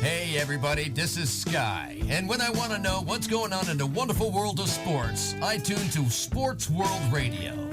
Hey everybody, this is Sky, and when I want to know what's going on in the wonderful world of sports, I tune to Sports World Radio.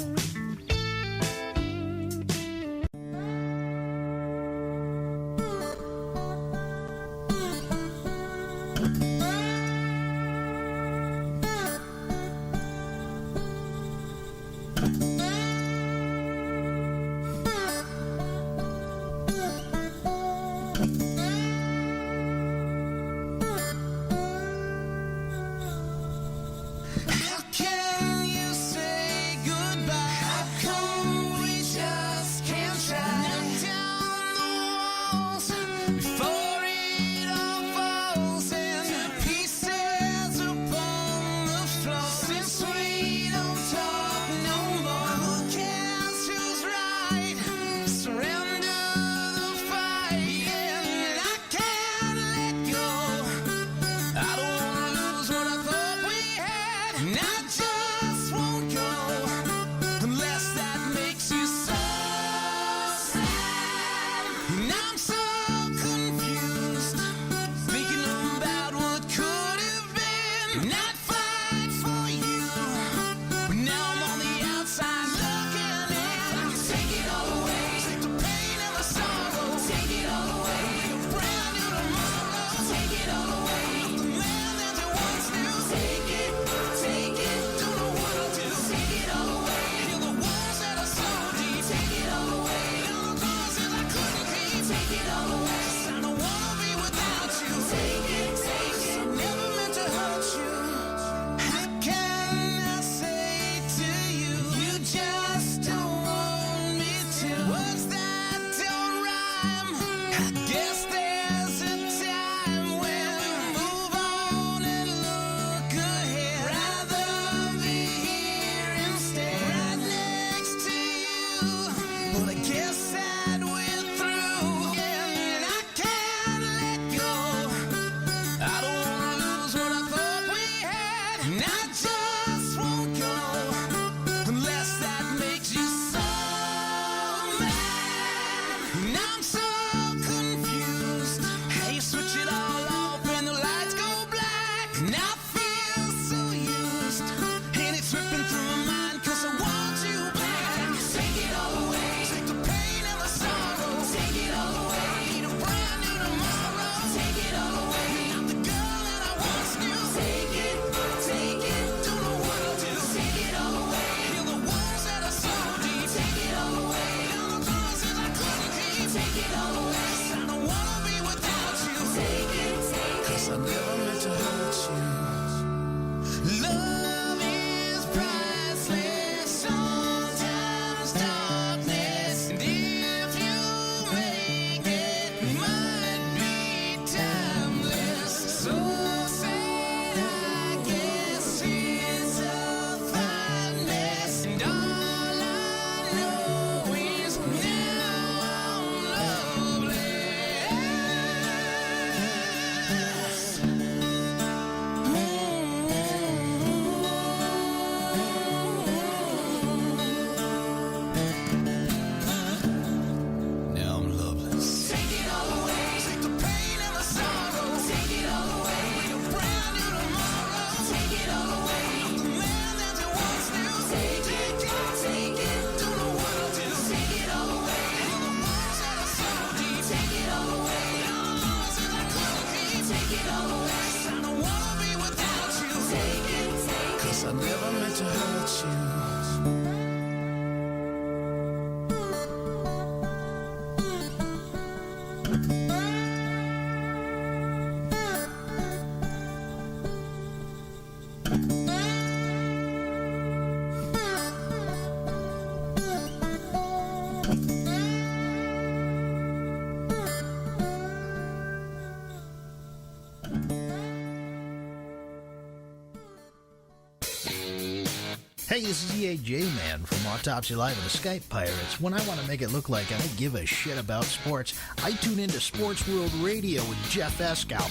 Hey, this is EAJ Man from Autopsy Live and the Skype Pirates. When I want to make it look like I give a shit about sports, I tune into Sports World Radio with Jeff Escow.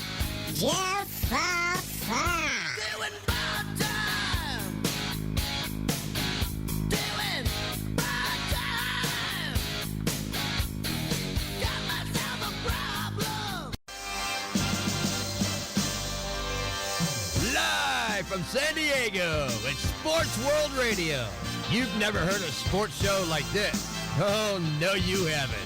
Jeff Doing bad time. Doing bad time. Got myself a problem. from San Diego. It's Sports World Radio. You've never heard a sports show like this. Oh, no, you haven't.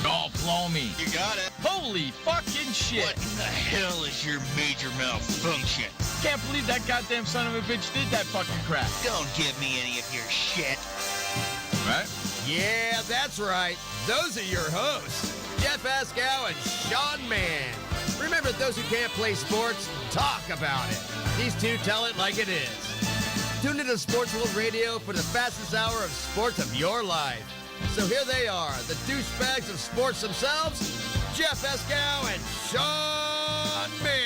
Oh, blow me. You got it. Holy fucking shit. What in the hell is your major malfunction? Can't believe that goddamn son of a bitch did that fucking crap. Don't give me any of your shit. Right? Yeah, that's right. Those are your hosts, Jeff Ascow and Sean Mann. Remember, those who can't play sports, talk about it. These two tell it like it is. Tune into Sports World Radio for the fastest hour of sports of your life. So here they are, the douchebags of sports themselves, Jeff Ascow and Sean Mann.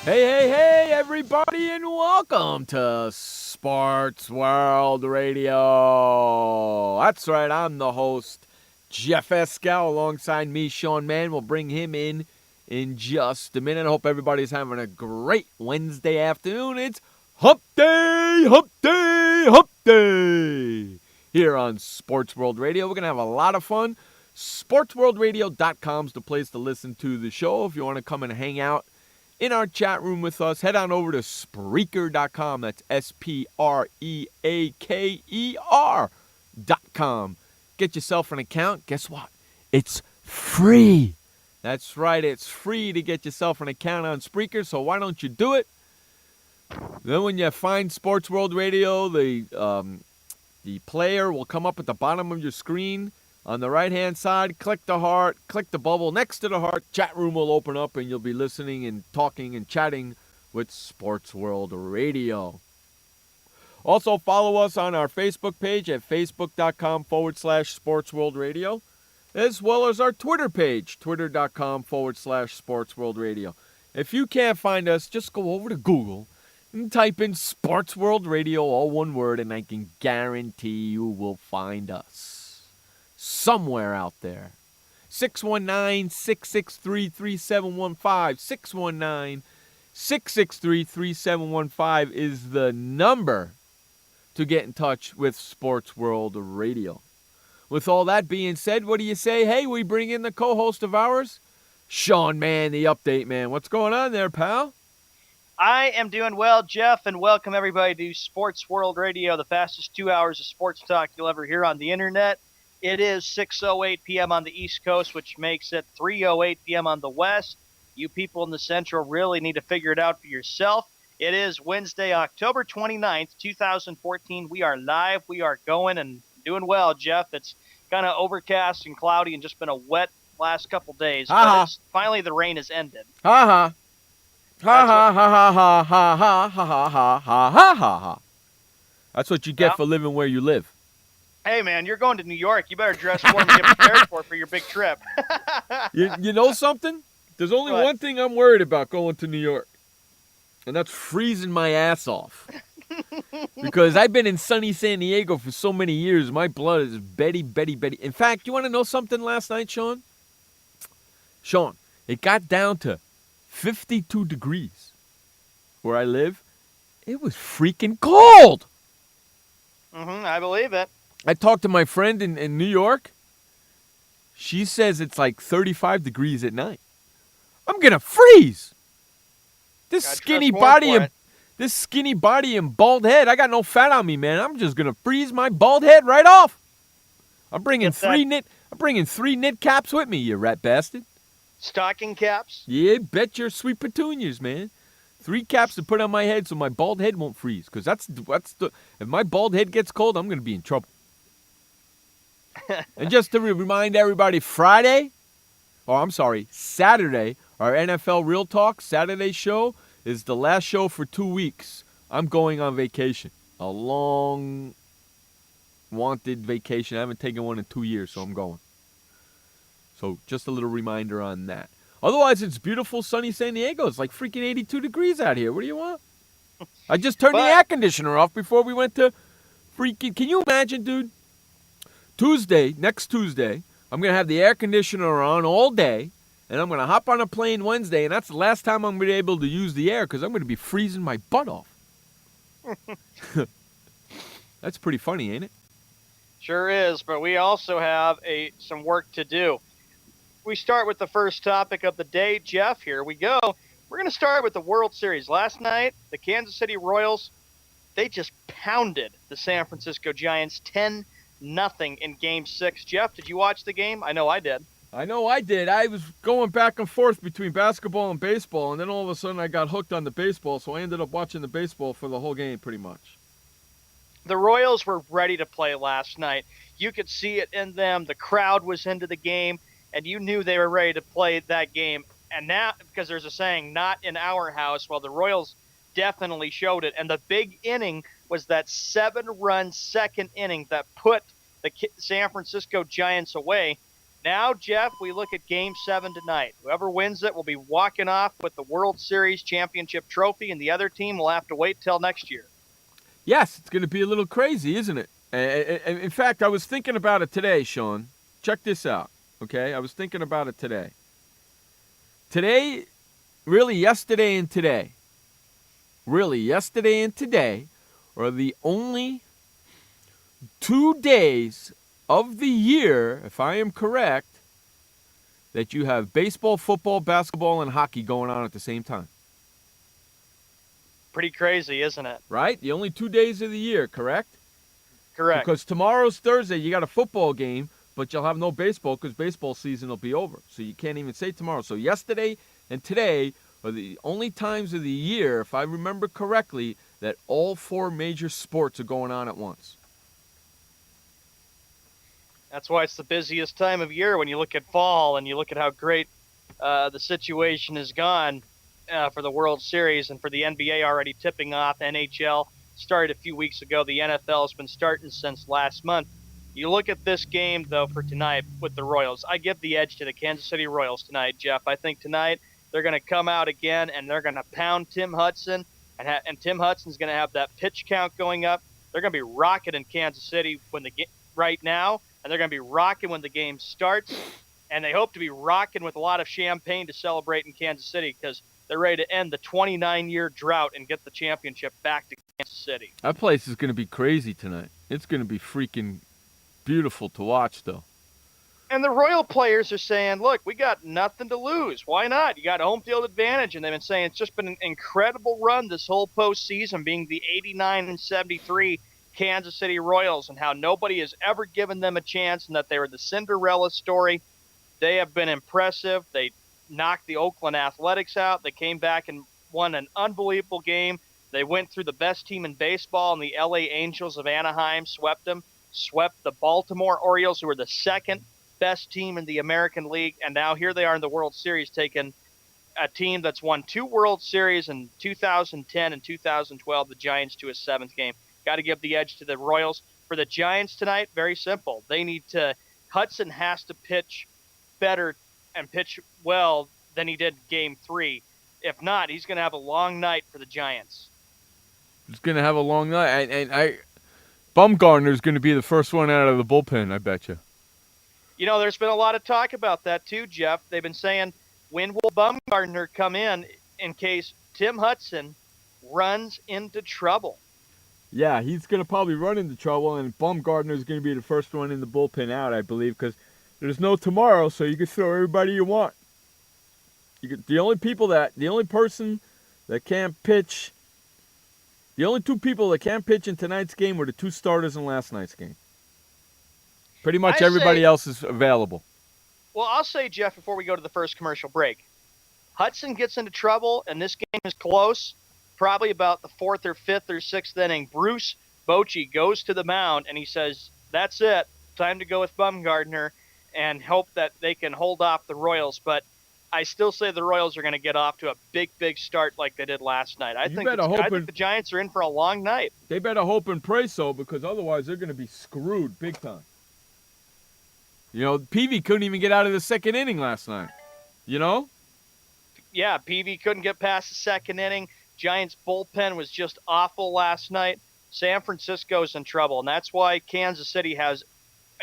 Hey, everybody, and welcome to Sports World Radio. That's right, I'm the host, Jeff Ascow, alongside me, Sean Mann. We'll bring him in just a minute. I hope everybody's having a great Wednesday afternoon. It's Hump Day, Hump Day, Hump Day here on Sports World Radio. We're going to have a lot of fun. SportsWorldRadio.com is the place to listen to the show. If you want to come and hang out in our chat room with us, head on over to Spreaker.com. That's Spreaker.com. Get yourself an account. Guess what? It's free. That's right. It's free to get yourself an account on Spreaker, so why don't you do it? Then when you find Sports World Radio, the player will come up at the bottom of your screen. On the right-hand side, click the heart, click the bubble next to the heart. Chat room will open up, and you'll be listening and talking and chatting with Sports World Radio. Also, follow us on our Facebook page at facebook.com/SportsWorldRadio, as well as our Twitter page, twitter.com/SportsWorldRadio. If you can't find us, just go over to Google and type in Sports World Radio, all one word, and I can guarantee you will find us somewhere out there. 619-663-3715. 619-663-3715 is the number to get in touch with Sports World Radio. With all that being said, what do you say? Hey, we bring in the co-host of ours, Sean Mann, the update man. What's going on there, pal? I am doing well, Jeff, and welcome everybody to Sports World Radio, the fastest 2 hours of sports talk you'll ever hear on the internet. It is 6:08 p.m. on the East Coast, which makes it 3:08 p.m. on the West. You people in the Central really need to figure it out for yourself. It is Wednesday, October 29th, 2014. We are live. We are going and doing well, Jeff. It's kind of overcast and cloudy and just been a wet last couple days. But finally the rain has ended. Ha ha ha ha ha ha ha ha ha ha ha ha ha. That's what you get for living where you live. Hey, man, you're going to New York. You better dress warm and get prepared for your big trip. You know something? There's only one thing I'm worried about going to New York, and that's freezing my ass off. Because I've been in sunny San Diego for so many years, my blood is Betty. In fact, you want to know something last night, Sean? Sean, it got down to 52 degrees where I live. It was freaking cold. I believe it. I talked to my friend in New York. She says it's like 35 degrees at night. I'm going to freeze. This skinny body and bald head, I got no fat on me, man. I'm just going to freeze my bald head right off. I'm bringing three knit caps with me, you rat bastard. Stocking caps? Yeah, bet your sweet petunias, man. 3 caps to put on my head so my bald head won't freeze. Because if my bald head gets cold, I'm going to be in trouble. And just to remind everybody, Saturday, our NFL Real Talk Saturday show is the last show for 2 weeks. I'm going on vacation. A long wanted vacation. I haven't taken one in 2 years, so I'm going. So just a little reminder on that. Otherwise, it's beautiful, sunny San Diego. It's like freaking 82 degrees out here. What do you want? I just turned the air conditioner off before we went to freaking... Can you imagine, dude? Next Tuesday, I'm going to have the air conditioner on all day, and I'm going to hop on a plane Wednesday, and that's the last time I'm going to be able to use the air because I'm going to be freezing my butt off. That's pretty funny, ain't it? Sure is, but we also have some work to do. we start with the first topic of the day. Jeff, here we go. We're going to start with the World Series. Last night, the Kansas City Royals, they just pounded the San Francisco Giants 10-0 in Game 6. Jeff, did you watch the game? I know I did. I know I did. I was going back and forth between basketball and baseball, and then all of a sudden I got hooked on the baseball, so I ended up watching the baseball for the whole game pretty much. The Royals were ready to play last night. You could see it in them. The crowd was into the game, and you knew they were ready to play that game. And now, because there's a saying, not in our house, well, the Royals definitely showed it. And the big inning was that 7-run second inning that put the San Francisco Giants away. Now, Jeff, we look at Game 7 tonight. Whoever wins it will be walking off with the World Series championship trophy, and the other team will have to wait till next year. Yes, it's going to be a little crazy, isn't it? In fact, I was thinking about it today, Sean. Check this out, okay? I was thinking about it today. Today, really yesterday and today, are the only 2 days of the year, if I am correct, that you have baseball, football, basketball, and hockey going on at the same time. Pretty crazy, isn't it? Right? The only 2 days of the year, correct? Correct. Because tomorrow's Thursday, you got a football game, but you'll have no baseball because baseball season will be over. So you can't even say tomorrow. So yesterday and today are the only times of the year, if I remember correctly, that all 4 major sports are going on at once. That's why it's the busiest time of year when you look at fall and you look at how great the situation has gone for the World Series and for the NBA already tipping off. NHL started a few weeks ago. The NFL has been starting since last month. You look at this game, though, for tonight with the Royals. I give the edge to the Kansas City Royals tonight, Jeff. I think tonight they're going to come out again and they're going to pound Tim Hudson, and Tim Hudson's going to have that pitch count going up. They're going to be rocking in Kansas City right now, and they're going to be rocking when the game starts. And they hope to be rocking with a lot of champagne to celebrate in Kansas City because they're ready to end the 29-year drought and get the championship back to Kansas City. That place is going to be crazy tonight. It's going to be freaking beautiful to watch, though. And the Royal players are saying, look, we got nothing to lose. Why not? You got home field advantage. And they've been saying it's just been an incredible run this whole postseason, being the 89-73 Kansas City Royals, and how nobody has ever given them a chance and that they were the Cinderella story. They have been impressive. They knocked the Oakland Athletics out. They came back and won an unbelievable game. They went through the best team in baseball, and the LA Angels of Anaheim swept them, swept the Baltimore Orioles, who were the second best team in the American League, and now here they are in the World Series, taking a team that's won 2 World Series in 2010 and 2012, the Giants, to a 7th game. Got to give the edge to the Royals. For the Giants tonight, very simple. Hudson has to pitch better and pitch well than he did Game 3. If not, he's going to have a long night for the Giants. He's going to have a long night. And Bumgarner's going to be the first one out of the bullpen, I bet you. You know, there's been a lot of talk about that too, Jeff. They've been saying, when will Bumgarner come in case Tim Hudson runs into trouble? Yeah, he's going to probably run into trouble, and Bumgarner's going to be the first one in the bullpen out, I believe, because there's no tomorrow, so you can throw everybody you want. The only 2 people that can't pitch in tonight's game were the 2 starters in last night's game. Pretty much everybody else is available. Well, I'll say, Jeff, before we go to the first commercial break, Hudson gets into trouble, and this game is close, probably about the 4th or 5th or 6th inning. Bruce Bochy goes to the mound, and he says, that's it, time to go with Bumgarner, and hope that they can hold off the Royals. But I still say the Royals are going to get off to a big, big start like they did last night. I think the Giants are in for a long night. They better hope and pray so, because otherwise they're going to be screwed big time. You know, Peavy couldn't even get out of the 2nd inning last night. You know? Yeah, Peavy couldn't get past the 2nd inning. Giants bullpen was just awful last night. San Francisco's in trouble, and that's why Kansas City has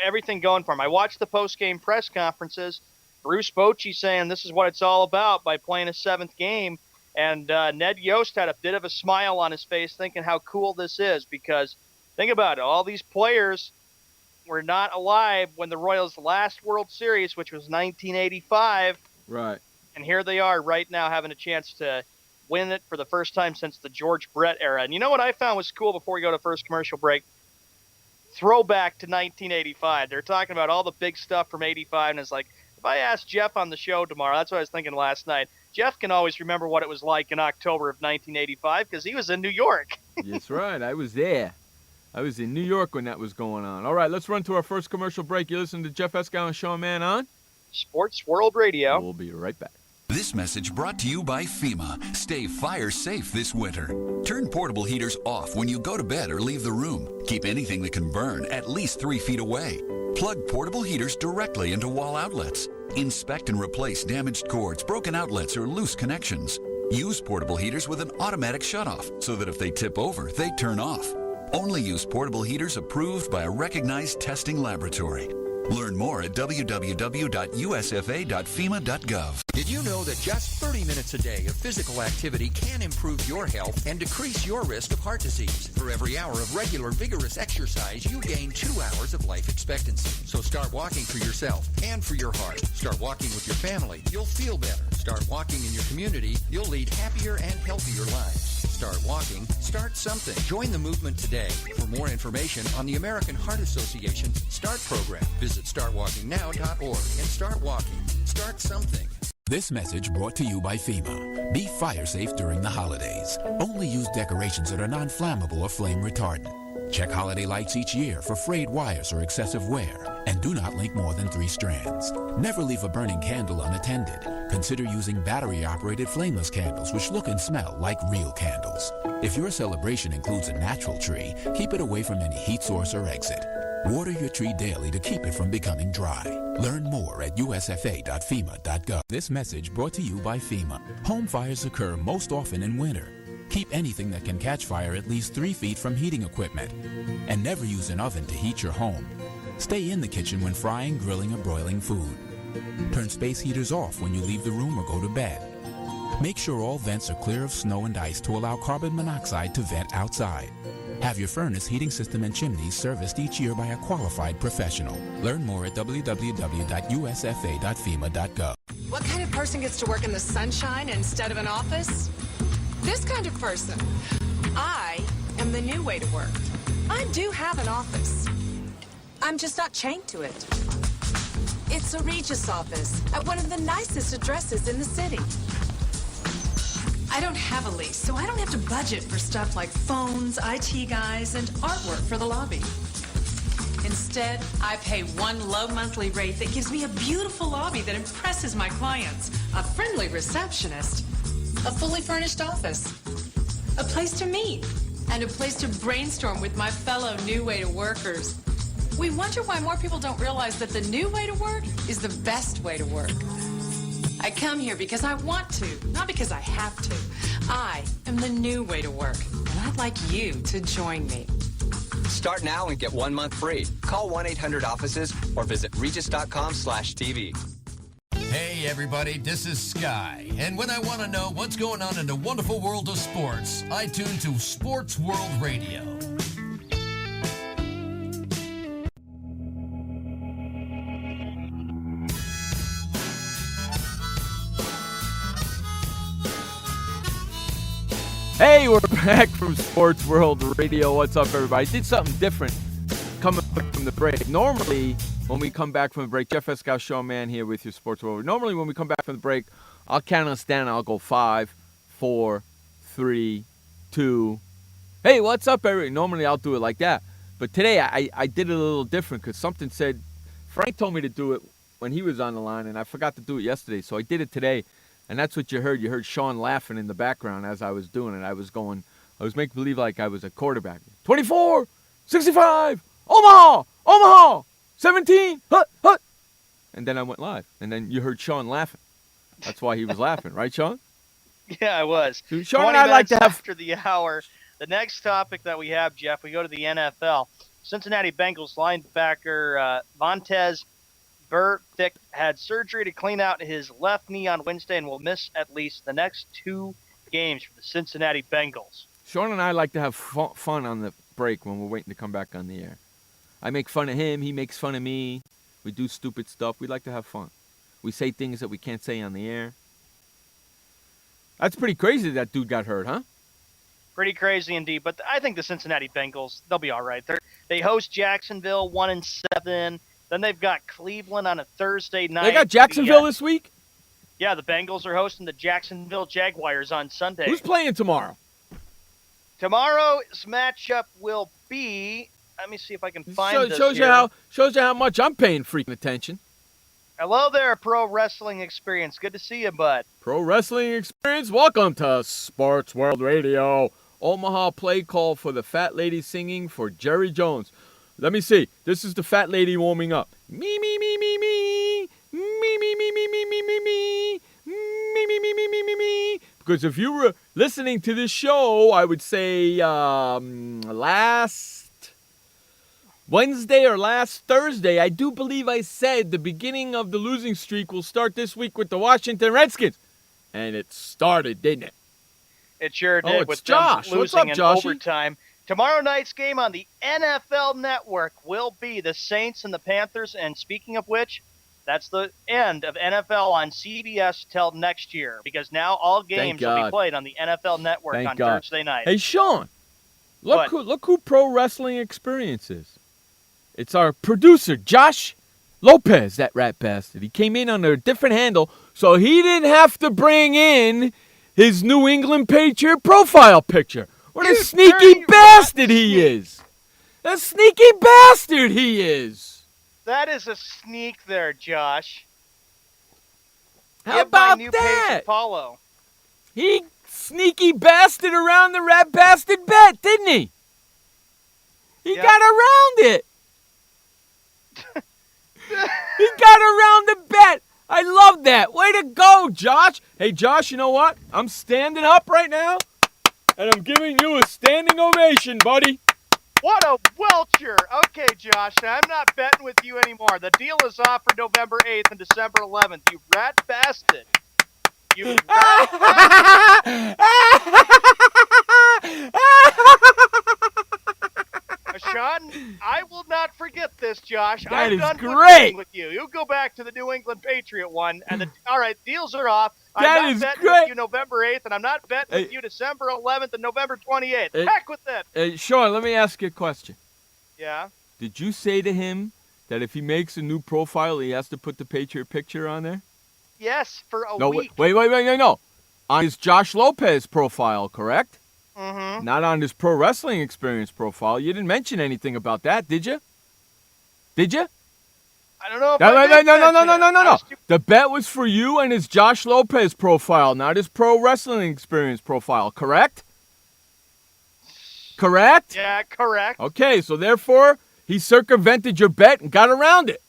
everything going for them. I watched the post-game press conferences. Bruce Bochy saying this is what it's all about by playing a 7th game, and Ned Yost had a bit of a smile on his face thinking how cool this is, because think about it, all these players were not alive when the Royals' last World Series, which was 1985. Right. And here they are right now having a chance to win it for the first time since the George Brett era. And you know what I found was cool before we go to first commercial break? Throwback to 1985. They're talking about all the big stuff from 85, and it's like, if I ask Jeff on the show tomorrow, that's what I was thinking last night, Jeff can always remember what it was like in October of 1985 because he was in New York. That's right. I was there. I was in New York when that was going on. All right, let's run to our first commercial break. You listen to Jeff Escow and Sean Mann on Sports World Radio. We'll be right back. This message brought to you by FEMA. Stay fire safe this winter. Turn portable heaters off when you go to bed or leave the room. Keep anything that can burn at least 3 feet away. Plug portable heaters directly into wall outlets. Inspect and replace damaged cords, broken outlets, or loose connections. Use portable heaters with an automatic shutoff so that if they tip over, they turn off. Only use portable heaters approved by a recognized testing laboratory. Learn more at www.usfa.fema.gov. Did you know that just 30 minutes a day of physical activity can improve your health and decrease your risk of heart disease? For every hour of regular, vigorous exercise, you gain 2 hours of life expectancy. So start walking for yourself and for your heart. Start walking with your family. You'll feel better. Start walking in your community. You'll lead happier and healthier lives. Start walking. Start something. Join the movement today. For more information on the American Heart Association's START program, visit startwalkingnow.org and start walking. Start something. This message brought to you by FEMA. Be fire safe during the holidays. Only use decorations that are non-flammable or flame retardant. Check holiday lights each year for frayed wires or excessive wear, and do not link more than 3 strands. Never leave a burning candle unattended. Consider using battery-operated flameless candles which look and smell like real candles. If your celebration includes a natural tree, keep it away from any heat source or exit. Water your tree daily to keep it from becoming dry. Learn more at usfa.fema.gov. This message brought to you by FEMA. Home fires occur most often in winter. Keep anything that can catch fire at least 3 feet from heating equipment. And never use an oven to heat your home. Stay in the kitchen when frying, grilling, or broiling food. Turn space heaters off when you leave the room or go to bed. Make sure all vents are clear of snow and ice to allow carbon monoxide to vent outside. Have your furnace, heating system, and chimneys serviced each year by a qualified professional. Learn more at www.usfa.fema.gov. What kind of person gets to work in the sunshine instead of an office? This kind of person. I am the new way to work. I do have an office. I'm just not chained to it. It's a Regis office at one of the nicest addresses in the city. I don't have a lease, so I don't have to budget for stuff like phones, IT guys, and artwork for the lobby. Instead, I pay one low monthly rate that gives me a beautiful lobby that impresses my clients, a friendly receptionist, a fully furnished office, a place to meet, and a place to brainstorm with my fellow New Way to Workers. We wonder why more people don't realize that the new way to work is the best way to work. I come here because I want to, not because I have to. I am the new way to work, and I'd like you to join me. Start now and get 1 month free. Call 1-800-OFFICES or visit regis.com/TV. Hey everybody, this is Sky, and when I want to know what's going on in the wonderful world of sports, I tune to Sports World Radio. Hey, we're back from Sports World Radio. What's up, everybody? I did something different coming from the break. Normally, when we come back from the break, Jeff Escow, Sean Mann here with your Sports World. Normally, when we come back from the break, I'll count us down. I'll go 5, 4, 3, 2. Hey, what's up, everybody? Normally, I'll do it like that. But today, I did it a little different because something said, Frank told me to do it when he was on the line, and I forgot to do it yesterday. So I did it today. And that's what you heard. You heard Sean laughing in the background as I was doing it. I was making believe like I was a quarterback. 24, 65, Omaha, 17, hut. And then I went live. And then you heard Sean laughing. That's why he was laughing. Right, Sean? Yeah, I was. Sean and I like to have... After the hour, the next topic that we have, Jeff, we go to the NFL. Cincinnati Bengals linebacker Vontez Burfict had surgery to clean out his left knee on Wednesday and will miss at least the next 2 games for the Cincinnati Bengals. Sean and I like to have fun on the break when we're waiting to come back on the air. I make fun of him. He makes fun of me. We do stupid stuff. We like to have fun. We say things that we can't say on the air. That's pretty crazy that dude got hurt, huh? Pretty crazy indeed. But I think the Cincinnati Bengals, they'll be all right. They host Jacksonville 1-7. Then they've got Cleveland on a Thursday night. They got Jacksonville this week? Yeah, the Bengals are hosting the Jacksonville Jaguars on Sunday. Who's playing tomorrow? Tomorrow's matchup will be... Let me see if I can find this shows here. you how much I'm paying freaking attention. Hello there, Pro Wrestling Experience. Good to see you, bud. Pro Wrestling Experience, welcome to Sports World Radio. Omaha play call for the fat lady singing for Jerry Jones. Let me see. This is the fat lady warming up. Me, me, me, me, me. Me, me, me, me, me, me, me, me. Me, me, me, me, me, me, me. Because if you were listening to this show, I would say last Wednesday or last Thursday, I do believe I said the beginning of the losing streak will start this week with the Washington Redskins. And it started, didn't it? It sure did. Oh, it's with Josh. Them What's losing up, in Joshy? overtime. Tomorrow night's game on the NFL Network will be the Saints and the Panthers. And speaking of which, that's the end of NFL on CBS till next year. Because now all games will be played on the NFL Network on Thursday night. Hey, Sean, look who Pro Wrestling Experience is. It's our producer, Josh Lopez, that rat bastard. He came in under a different handle, so he didn't have to bring in his New England Patriot profile picture. What a sneaky bastard he is. A sneaky bastard he is. That is a sneak there, Josh. How about my new that? page a follow. He sneaky bastard around the rat bastard bet, didn't he? He got around it. He got around the bet. I love that. Way to go, Josh. Hey, Josh, you know what? I'm standing up right now, and I'm giving you a standing ovation, buddy. What a welcher. Okay, Josh, I'm not betting with you anymore. The deal is off for November 8th and December 11th. You rat bastard. You rat bastard. Sean, I will not forget this, Josh. That I'm is done great. with you. You go back to the New England Patriot one, and all right, deals are off. That I'm not is betting great. with you November 8th, and I'm not betting with you December 11th and November 28th. Heck with it. Sean, let me ask you a question. Yeah? Did you say to him that if he makes a new profile, he has to put the Patriot picture on there? Yes, for a No, week. wait, no. On his Josh Lopez profile, correct? Mm-hmm. Not on his Pro Wrestling Experience profile. You didn't mention anything about that, did you? Did you? I don't know if No. The bet was for you and his Josh Lopez profile, not his Pro Wrestling Experience profile, correct? Correct? Yeah, correct. Okay, so therefore, he circumvented your bet and got around it.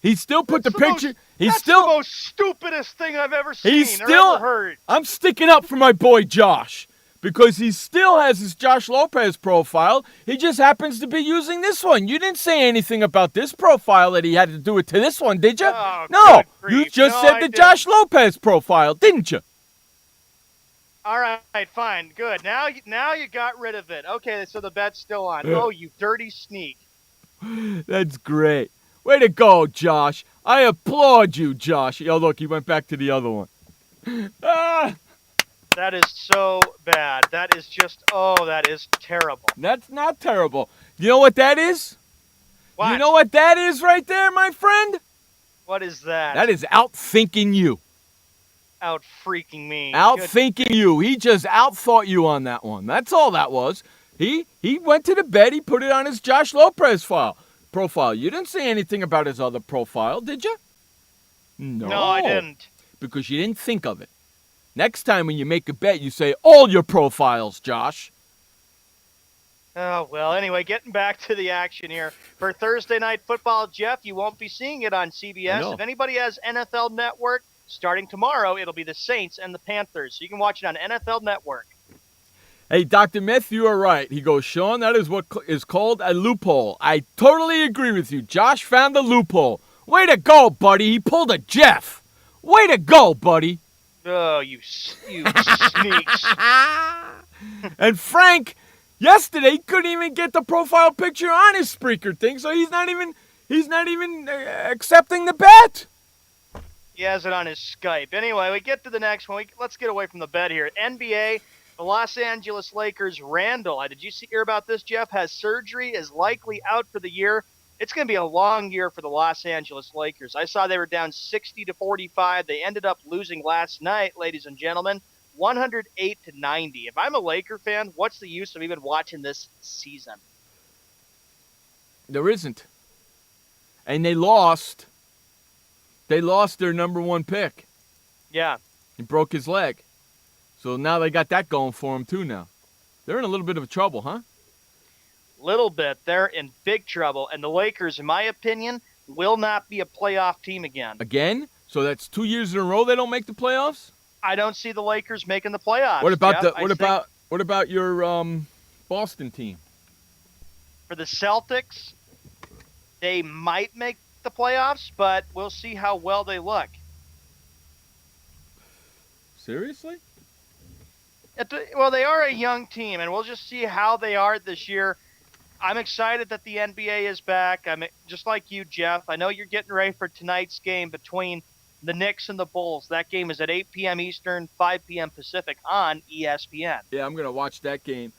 He still put the picture. That's the most stupidest thing I've ever seen or ever heard. I'm sticking up for my boy Josh. Because he still has his Josh Lopez profile. He just happens to be using this one. You didn't say anything about this profile that he had to do it to this one, did you? Oh, no. good You grief. just No, said I the didn't. Josh Lopez profile, didn't you? All right, fine, good. Now you got rid of it. Okay, so the bet's still on. Oh, you dirty sneak. That's great. Way to go, Josh. I applaud you, Josh. Oh, look, he went back to the other one. That is so bad. That is that is terrible. That's not terrible. You know what that is? What? You know what that is right there, my friend? What is that? That is outthinking you. Out freaking me. Outthinking you. He just outthought you on that one. That's all that was. He went to the bed. He put it on his Josh Lopez profile. You didn't say anything about his other profile, did you? No, I didn't. Because you didn't think of it. Next time when you make a bet, you say all your profiles, Josh. Oh, well, anyway, getting back to the action here. For Thursday Night Football, Jeff, you won't be seeing it on CBS. If anybody has NFL Network, starting tomorrow, it'll be the Saints and the Panthers. So you can watch it on NFL Network. Hey, Dr. Myth, you are right. He goes, Sean, that is what is called a loophole. I totally agree with you. Josh found the loophole. Way to go, buddy. He pulled a Jeff. Way to go, buddy. Oh, you sneaks. And Frank, Yesterday, he couldn't even get the profile picture on his Spreaker thing, so he's not even accepting the bet. He has it on his Skype. Anyway, we get to the next one. Let's get away from the bet here. NBA, the Los Angeles Lakers, Randall. Did you hear about this, Jeff? Has surgery, is likely out for the year. It's going to be a long year for the Los Angeles Lakers. I saw they were down 60-45. They ended up losing last night, ladies and gentlemen, 108-90. If I'm a Laker fan, what's the use of even watching this season? There isn't. And they lost. They lost their number one pick. Yeah. He broke his leg. So now they got that going for them, too, now. They're in a little bit of trouble, huh? Little bit. They're in big trouble. And the Lakers, in my opinion, will not be a playoff team again. Again? So that's 2 years in a row they don't make the playoffs? I don't see the Lakers making the playoffs. What about Jeff. what about your Boston team? For the Celtics, they might make the playoffs, but we'll see how well they look. Seriously? Well, they are a young team, and we'll just see how they are this year. I'm excited that the NBA is back. I'm just like you, Jeff. I know you're getting ready for tonight's game between the Knicks and the Bulls. That game is at 8 p.m. Eastern, 5 p.m. Pacific on ESPN. Yeah, I'm going to watch that game.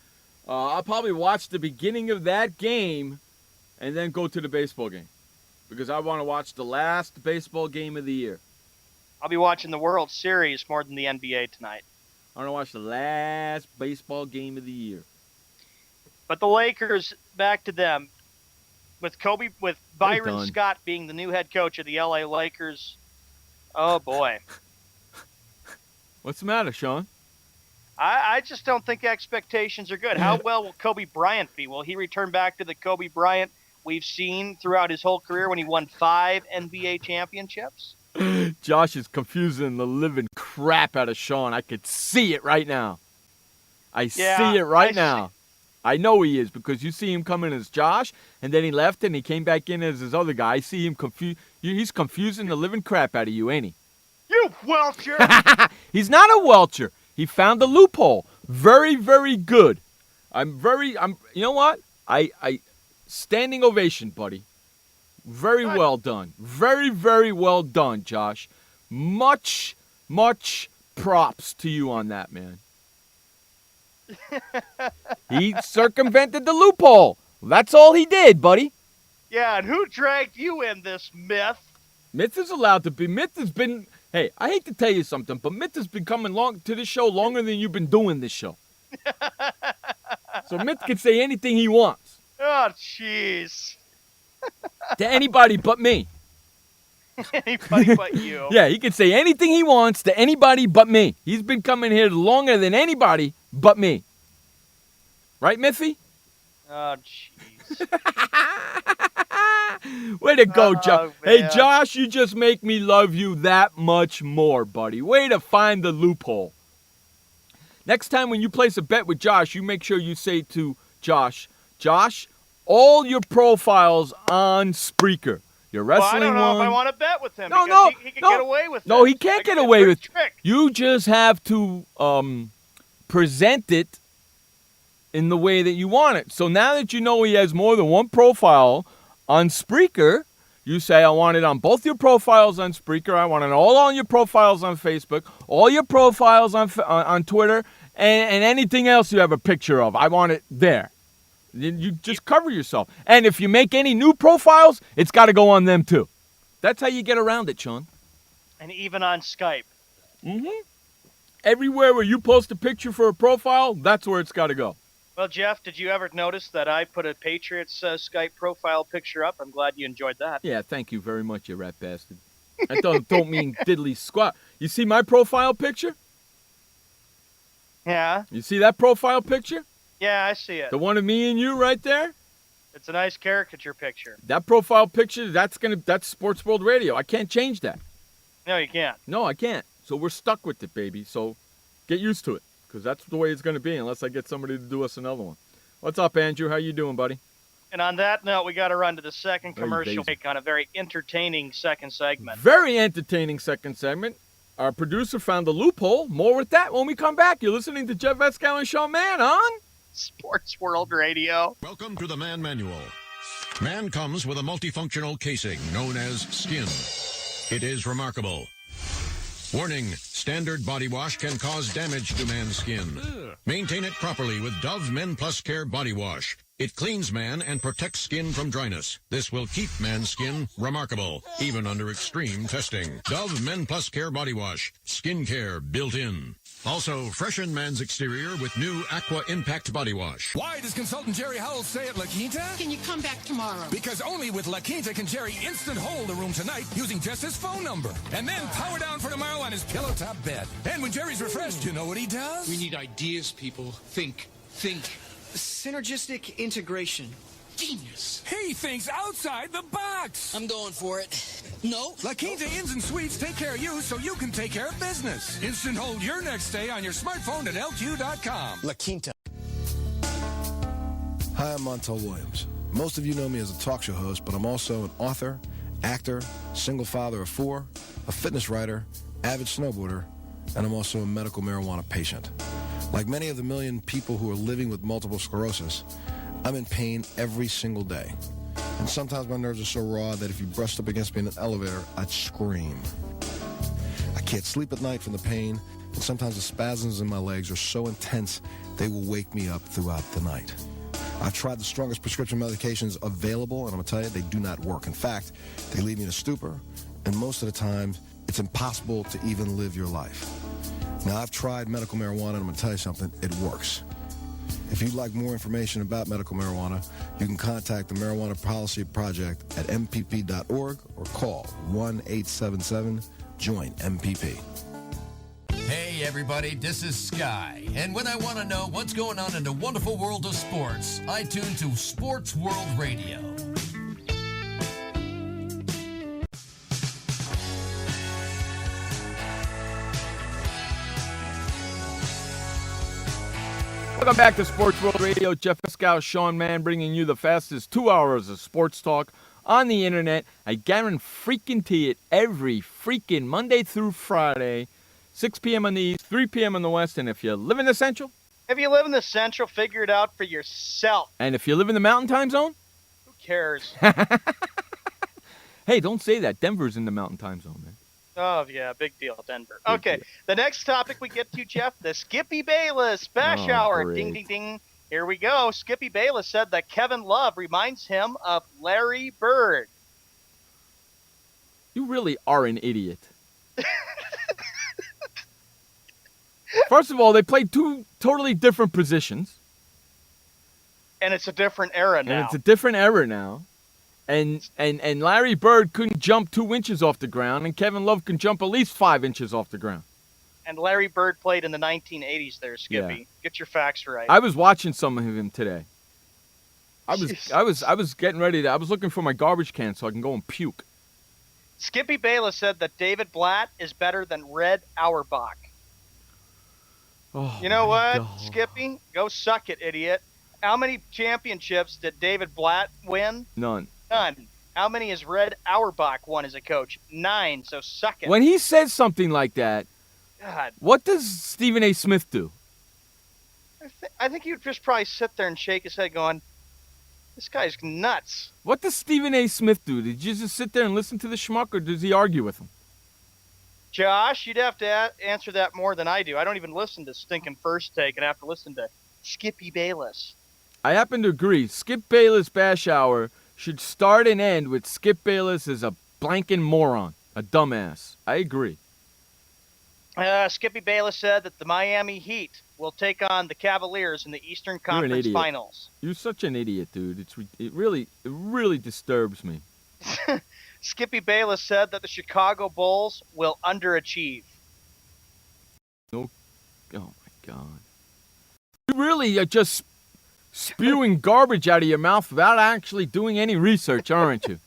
I'll probably watch the beginning of that game and then go to the baseball game because I want to watch the last baseball game of the year. I'll be watching the World Series more than the NBA tonight. I want to watch the last baseball game of the year. But the Lakers, back to them. With Byron Scott being the new head coach of the LA Lakers, oh boy. What's the matter, Sean? I just don't think expectations are good. How well will Kobe Bryant be? Will he return back to the Kobe Bryant we've seen throughout his whole career when he won 5 NBA championships? Josh is confusing the living crap out of Sean. I could see it right now. I see it right now. I know he is because you see him come in as Josh, and then he left and he came back in as his other guy. I see him confused. He's confusing the living crap out of you, ain't he? You welcher! He's not a welcher. He found the loophole. Very, very good. You know what? I standing ovation, buddy. Very well done. Very, very well done, Josh. Much, much props to you on that, man. He circumvented the loophole. That's all he did, buddy. Yeah, and who dragged you in this myth? Myth is allowed to be. Myth has been, hey, I hate to tell you something, but Myth has been coming to this show longer than you've been doing this show. So Myth can say anything he wants. Oh, jeez. To anybody but me. Anybody but you. Yeah, he can say anything he wants to anybody but me. He's been coming here longer than anybody but me. Right, Miffy? Oh, jeez. Way to go, Josh. Man. Hey, Josh, you just make me love you that much more, buddy. Way to find the loophole. Next time when you place a bet with Josh, you make sure you say to Josh, all your profiles on Spreaker. Your wrestling I don't know one. if I want to bet with him. He can get away with it. No, he can't get away with it. You just have to present it in the way that you want it. So now that you know he has more than one profile on Spreaker, you say, I want it on both your profiles on Spreaker. I want it all on your profiles on Facebook, all your profiles on Twitter, and anything else you have a picture of. I want it there. You just cover yourself. And if you make any new profiles, it's got to go on them too. That's how you get around it, Sean. And even on Skype. Mm-hmm. Everywhere where you post a picture for a profile, that's where it's got to go. Well, Jeff, did you ever notice that I put a Patriots Skype profile picture up? I'm glad you enjoyed that. Yeah, thank you very much, you rat bastard. I don't mean diddly squat. You see my profile picture? Yeah. You see that profile picture? Yeah, I see it. The one of me and you right there? It's a nice caricature picture. That profile picture, that's Sports World Radio. I can't change that. No, you can't. No, I can't. So we're stuck with it, baby. So get used to it, because that's the way it's going to be unless I get somebody to do us another one. What's up, Andrew? How you doing, buddy? And on that note, we got to run to the second commercial break on a very entertaining second segment. Very entertaining second segment. Our producer found the loophole. More with that when we come back. You're listening to Jeff Escow and Sean Mann on Sports World Radio. Welcome to the Man Manual. Man comes with a multifunctional casing known as skin. It is remarkable. Warning, standard body wash can cause damage to man's skin. Maintain it properly with Dove Men Plus Care Body Wash. It cleans man and protects skin from dryness. This will keep man's skin remarkable, even under extreme testing. Dove Men Plus Care Body Wash. Skin care built in. Also, freshen man's exterior with new Aqua Impact Body Wash. Why does consultant Jerry Howell say at La Quinta? Can you come back tomorrow? Because only with La Quinta can Jerry instant hold the room tonight using just his phone number. And then power down for tomorrow on his pillow top bed. And when Jerry's refreshed, you know what he does? We need ideas, people. Think. Synergistic integration. Genius. He thinks outside the box. I'm going for it. No. La Quinta Inns and Suites take care of you so you can take care of business. Instant hold your next stay on your smartphone at LQ.com. La Quinta. Hi, I'm Montel Williams. Most of you know me as a talk show host, but I'm also an author, actor, single father of 4, a fitness writer, avid snowboarder, and I'm also a medical marijuana patient. Like many of the million people who are living with multiple sclerosis, I'm in pain every single day. And sometimes my nerves are so raw that if you brushed up against me in an elevator, I'd scream. I can't sleep at night from the pain, and sometimes the spasms in my legs are so intense they will wake me up throughout the night. I've tried the strongest prescription medications available, and I'm going to tell you, they do not work. In fact, they leave me in a stupor, and most of the time, it's impossible to even live your life. Now, I've tried medical marijuana, and I'm going to tell you something, it works. If you'd like more information about medical marijuana, you can contact the Marijuana Policy Project at mpp.org or call 1-877-JOIN-MPP. Hey everybody, this is Sky, and when I want to know what's going on in the wonderful world of sports, I tune to Sports World Radio. Welcome back to Sports World Radio. Jeff Escow, Sean Mann, bringing you the fastest 2 hours of sports talk on the internet. I guarantee it every freaking Monday through Friday, 6 p.m. on the East, 3 p.m. on the West. And if you live in the Central? If you live in the Central, figure it out for yourself. And if you live in the Mountain Time Zone? Who cares? Hey, don't say that. Denver's in the Mountain Time Zone, man. Oh, yeah, big deal, Denver. Okay, the next topic we get to, Jeff, the Skippy Bayless Bash Hour. Great. Ding, ding, ding. Here we go. Skippy Bayless said that Kevin Love reminds him of Larry Bird. You really are an idiot. First of all, they played 2 totally different positions. And it's a different era now. And it's a different era now. And Larry Bird couldn't jump 2 inches off the ground, and Kevin Love can jump at least 5 inches off the ground. And Larry Bird played in the 1980s there, Skippy. Yeah. Get your facts right. I was watching some of him today. I was getting ready to. I was looking for my garbage can so I can go and puke. Skippy Bayless said that David Blatt is better than Red Auerbach. Oh, you know what, God. Skippy? Go suck it, idiot. How many championships did David Blatt win? None. None. How many has Red Auerbach won as a coach? 9, so suck it. When he says something like that, God. what does Stephen A. Smith do? I think he would just probably sit there and shake his head going, this guy's nuts. What does Stephen A. Smith do? Did you just sit there and listen to the schmuck, or does he argue with him? Josh, you'd have to answer that more than I do. I don't even listen to Stinking First Take, and I have to listen to Skippy Bayless. I happen to agree. Skip Bayless Bash Hour should start and end with Skip Bayless as a blanking moron, a dumbass. I agree. Skippy Bayless said that the Miami Heat will take on the Cavaliers in the Eastern You're an Conference idiot. Finals. You're such an idiot, dude. It really disturbs me. Skippy Bayless said that the Chicago Bulls will underachieve. No, oh my God. You really are just spewing garbage out of your mouth without actually doing any research, aren't you?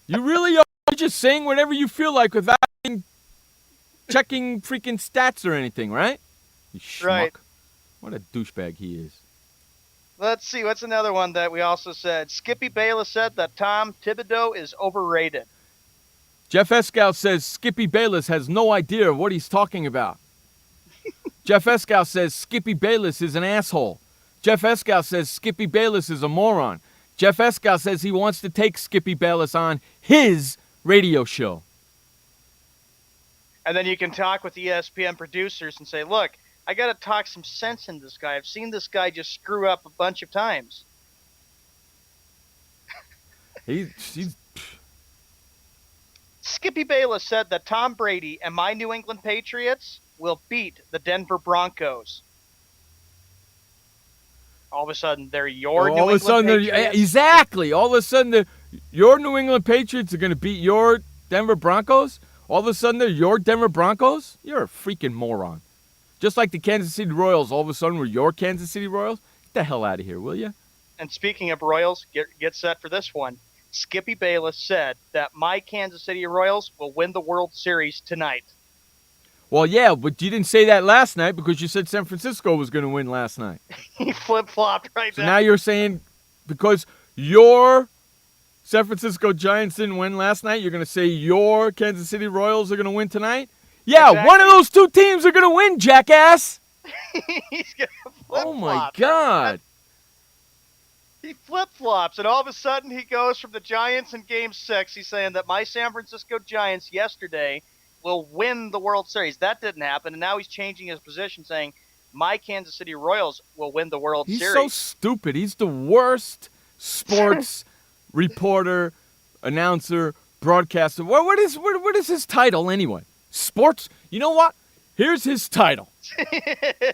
You really are just saying whatever you feel like without checking freaking stats or anything, right? You schmuck. Right. What a douchebag he is. Let's see, what's another one that we also said? Skippy Bayless said that Tom Thibodeau is overrated. Jeff Escow says Skippy Bayless has no idea what he's talking about. Jeff Escow says Skippy Bayless is an asshole. Jeff Escal says Skippy Bayless is a moron. Jeff Escal says he wants to take Skippy Bayless on his radio show. And then you can talk with the ESPN producers and say, look, I got to talk some sense into this guy. I've seen this guy just screw up a bunch of times. He's Skippy Bayless said that Tom Brady and my New England Patriots will beat the Denver Broncos. All of a sudden, they're your New England Patriots. Exactly. All of a sudden, your New England Patriots are going to beat your Denver Broncos. All of a sudden, they're your Denver Broncos? You're a freaking moron. Just like the Kansas City Royals, all of a sudden, were your Kansas City Royals? Get the hell out of here, will you? And speaking of Royals, get set for this one. Skippy Bayless said that my Kansas City Royals will win the World Series tonight. Well, yeah, but you didn't say that last night because you said San Francisco was going to win last night. He flip-flopped right So now. now you're saying because your San Francisco Giants didn't win last night, you're going to say your Kansas City Royals are going to win tonight? Yeah, Exactly. One of those two teams are going to win, jackass. He's going to flip-flop. Oh, my God. He flip-flops, and all of a sudden he goes from the Giants in Game 6. He's saying that my San Francisco Giants yesterday will win the World Series. That didn't happen, and now he's changing his position, saying my Kansas City Royals will win the World He's Series. so stupid. He's the worst sports reporter, announcer, broadcaster. What is his title anyway? Sports? You know what? Here's his title.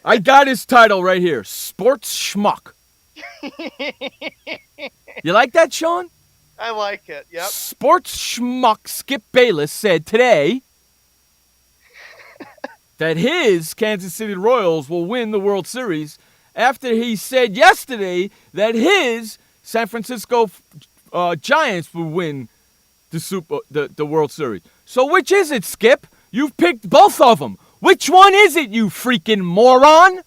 I got his title right here. Sports schmuck. You like that, Sean? I like it, yep. Sports schmuck Skip Bayless said today that his Kansas City Royals will win the World Series after he said yesterday that his San Francisco Giants will win the World Series. So which is it, Skip? You've picked both of them. Which one is it, you freaking moron?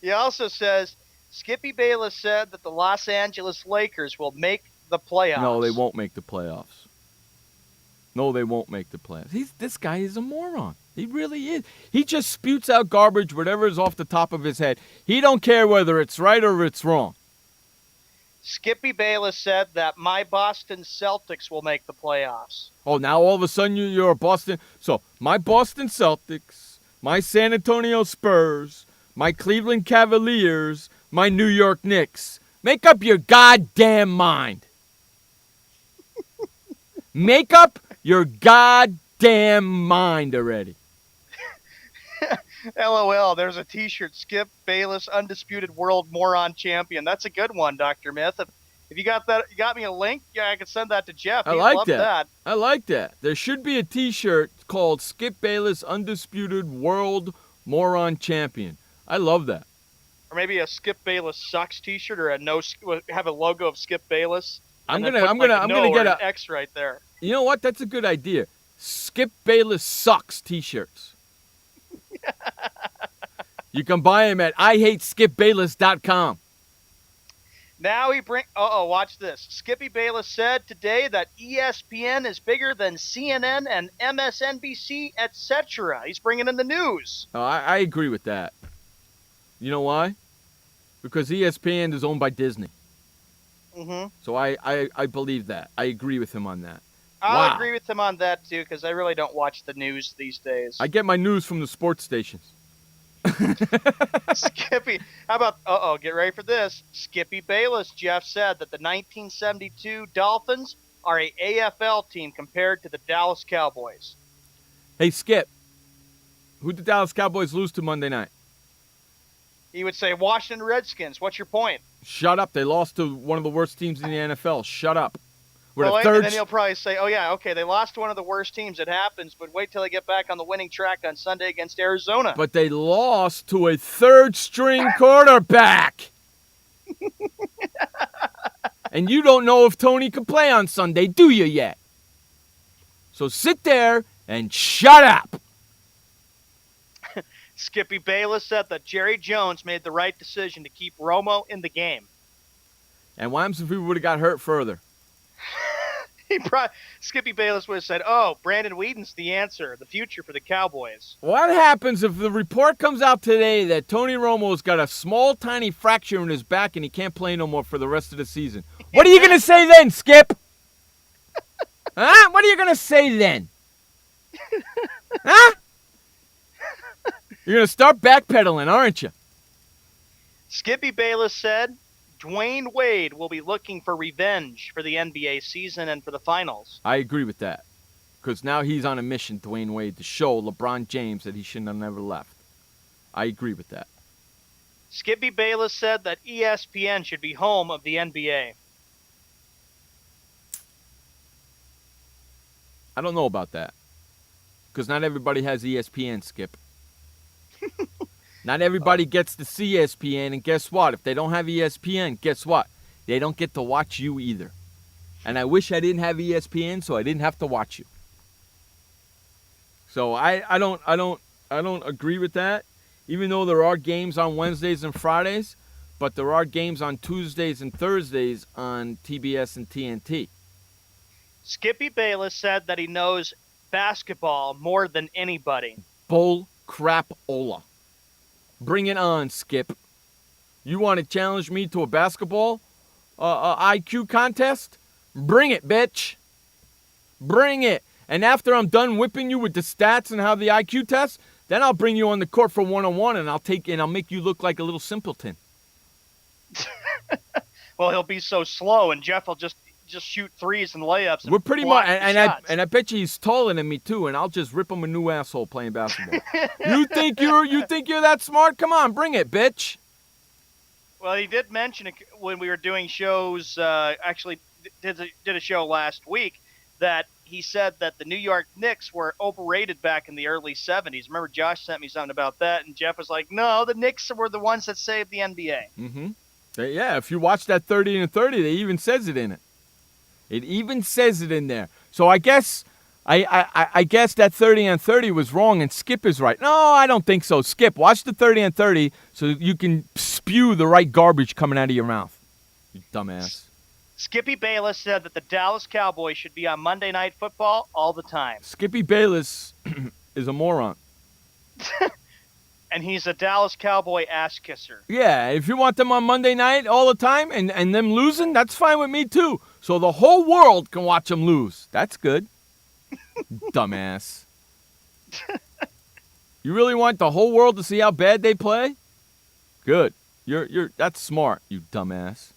He also says, Skippy Bayless said that the Los Angeles Lakers will make the playoffs. No, they won't make the playoffs. No, they won't make the playoffs. This guy is a moron. He really is. He just spouts out garbage, whatever is off the top of his head. He don't care whether it's right or it's wrong. Skippy Bayless said that my Boston Celtics will make the playoffs. Oh, now all of a sudden you're a Boston. So my Boston Celtics, my San Antonio Spurs, my Cleveland Cavaliers, my New York Knicks. Make up your goddamn mind. Make up your goddamn mind already. LOL, there's a T-shirt, Skip Bayless, Undisputed World Moron Champion. That's a good one, Dr. Myth. If you got that, you got me a link, yeah, I could send that to Jeff. I He'd like love that. I like that. There should be a T-shirt called Skip Bayless, Undisputed World Moron Champion. I love that. Or maybe a Skip Bayless sucks T-shirt, or have a logo of Skip Bayless. I'm and gonna then put, get an a X right there. You know what? That's a good idea. Skip Bayless sucks T-shirts. You can buy them at IHateSkipBayless.com. Now watch this. Skippy Bayless said today that ESPN is bigger than CNN and MSNBC, etc. He's bringing in the news. Oh, I agree with that. You know why? Because ESPN is owned by Disney. Mm-hmm. So I believe that. I agree with him on that. I'll agree with him on that, too, because I really don't watch the news these days. I get my news from the sports stations. Skippy, how about, get ready for this. Skippy Bayless, Jeff, said that the 1972 Dolphins are a AFL team compared to the Dallas Cowboys. Hey, Skip, who did the Dallas Cowboys lose to Monday night? He would say, Washington Redskins. What's your point? Shut up. They lost to one of the worst teams in the NFL. Shut up. And then he'll probably say, oh, yeah, okay, they lost to one of the worst teams. It happens, but wait till they get back on the winning track on Sunday against Arizona. But they lost to a third-string quarterback. And you don't know if Tony can play on Sunday, do you yet? So sit there and shut up. Skippy Bayless said that Jerry Jones made the right decision to keep Romo in the game. And what happens if we would have got hurt further? Skippy Bayless would have said, "Oh, Brandon Whedon's the answer, the future for the Cowboys." What happens if the report comes out today that Tony Romo's got a small, tiny fracture in his back and he can't play no more for the rest of the season? What are you going to say then, Skip? Huh? What are you going to say then? Huh? You're going to start backpedaling, aren't you? Skippy Bayless said Dwayne Wade will be looking for revenge for the NBA season and for the finals. I agree with that. Because now he's on a mission, Dwayne Wade, to show LeBron James that he shouldn't have never left. I agree with that. Skippy Bayless said that ESPN should be home of the NBA. I don't know about that. Because not everybody has ESPN, Skip. Not everybody gets to see ESPN, and guess what? If they don't have ESPN, guess what? They don't get to watch you either. And I wish I didn't have ESPN so I didn't have to watch you. So I don't agree with that. Even though there are games on Wednesdays and Fridays, but there are games on Tuesdays and Thursdays on TBS and TNT. Skippy Bayless said that he knows basketball more than anybody. Bull crap-ola. Bring it on, Skip. You want to challenge me to a basketball IQ contest? Bring it, bitch. Bring it. And after I'm done whipping you with the stats and how the IQ test, then I'll bring you on the court for one-on-one and I'll make you look like a little simpleton. Well, he'll be so slow, and Jeff will just shoot threes and layups. We're pretty much, and I bet you he's taller than me too, and I'll just rip him a new asshole playing basketball. You think you're that smart? Come on, bring it, bitch. Well, he did mention it when we were doing shows. Actually, did a show last week that he said that the New York Knicks were overrated back in the early 70s. Remember, Josh sent me something about that, and Jeff was like, "No, the Knicks were the ones that saved the NBA." Mm-hmm. Yeah, if you watch that 30 and 30, they even says it in it. It even says it in there. So I guess I guess that 30 and 30 was wrong and Skip is right. No, I don't think so. Skip, watch the 30 and 30 so you can spew the right garbage coming out of your mouth. You dumbass. Skippy Bayless said that the Dallas Cowboys should be on Monday Night Football all the time. Skippy Bayless is a moron. And he's a Dallas Cowboy ass kisser. Yeah, if you want them on Monday night all the time and them losing, that's fine with me too. So the whole world can watch them lose. That's good. Dumbass. You really want the whole world to see how bad they play? Good. That's smart, you dumbass.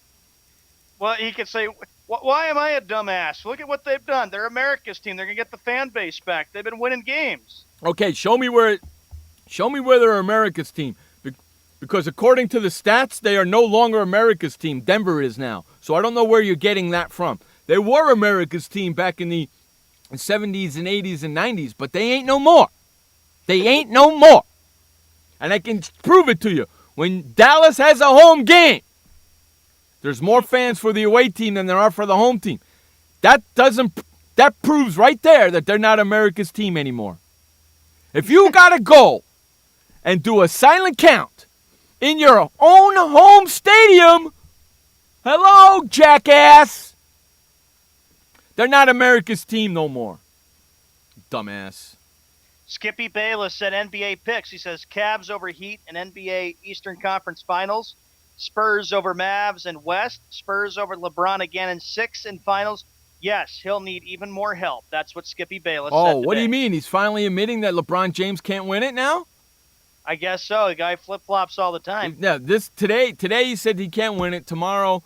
Well, he could say, why am I a dumbass? Look at what they've done. They're America's team. They're going to get the fan base back. They've been winning games. Okay, show me where they're America's team. Because according to the stats, they are no longer America's team. Denver is now. So I don't know where you're getting that from. They were America's team back in the 70s and 80s and 90s, but they ain't no more. They ain't no more. And I can prove it to you. When Dallas has a home game, there's more fans for the away team than there are for the home team. That proves right there that they're not America's team anymore. If you got to go and do a silent count in your own home stadium, hello, jackass. They're not America's team no more. Dumbass. Skippy Bayless said NBA picks. He says Cavs over Heat in NBA Eastern Conference Finals. Spurs over Mavs in West. Spurs over LeBron again in 6 in Finals. Yes, he'll need even more help. That's what Skippy Bayless said today. What do you mean? He's finally admitting that LeBron James can't win it now? I guess so. The guy flip-flops all the time. Yeah, today he said he can't win it. Tomorrow,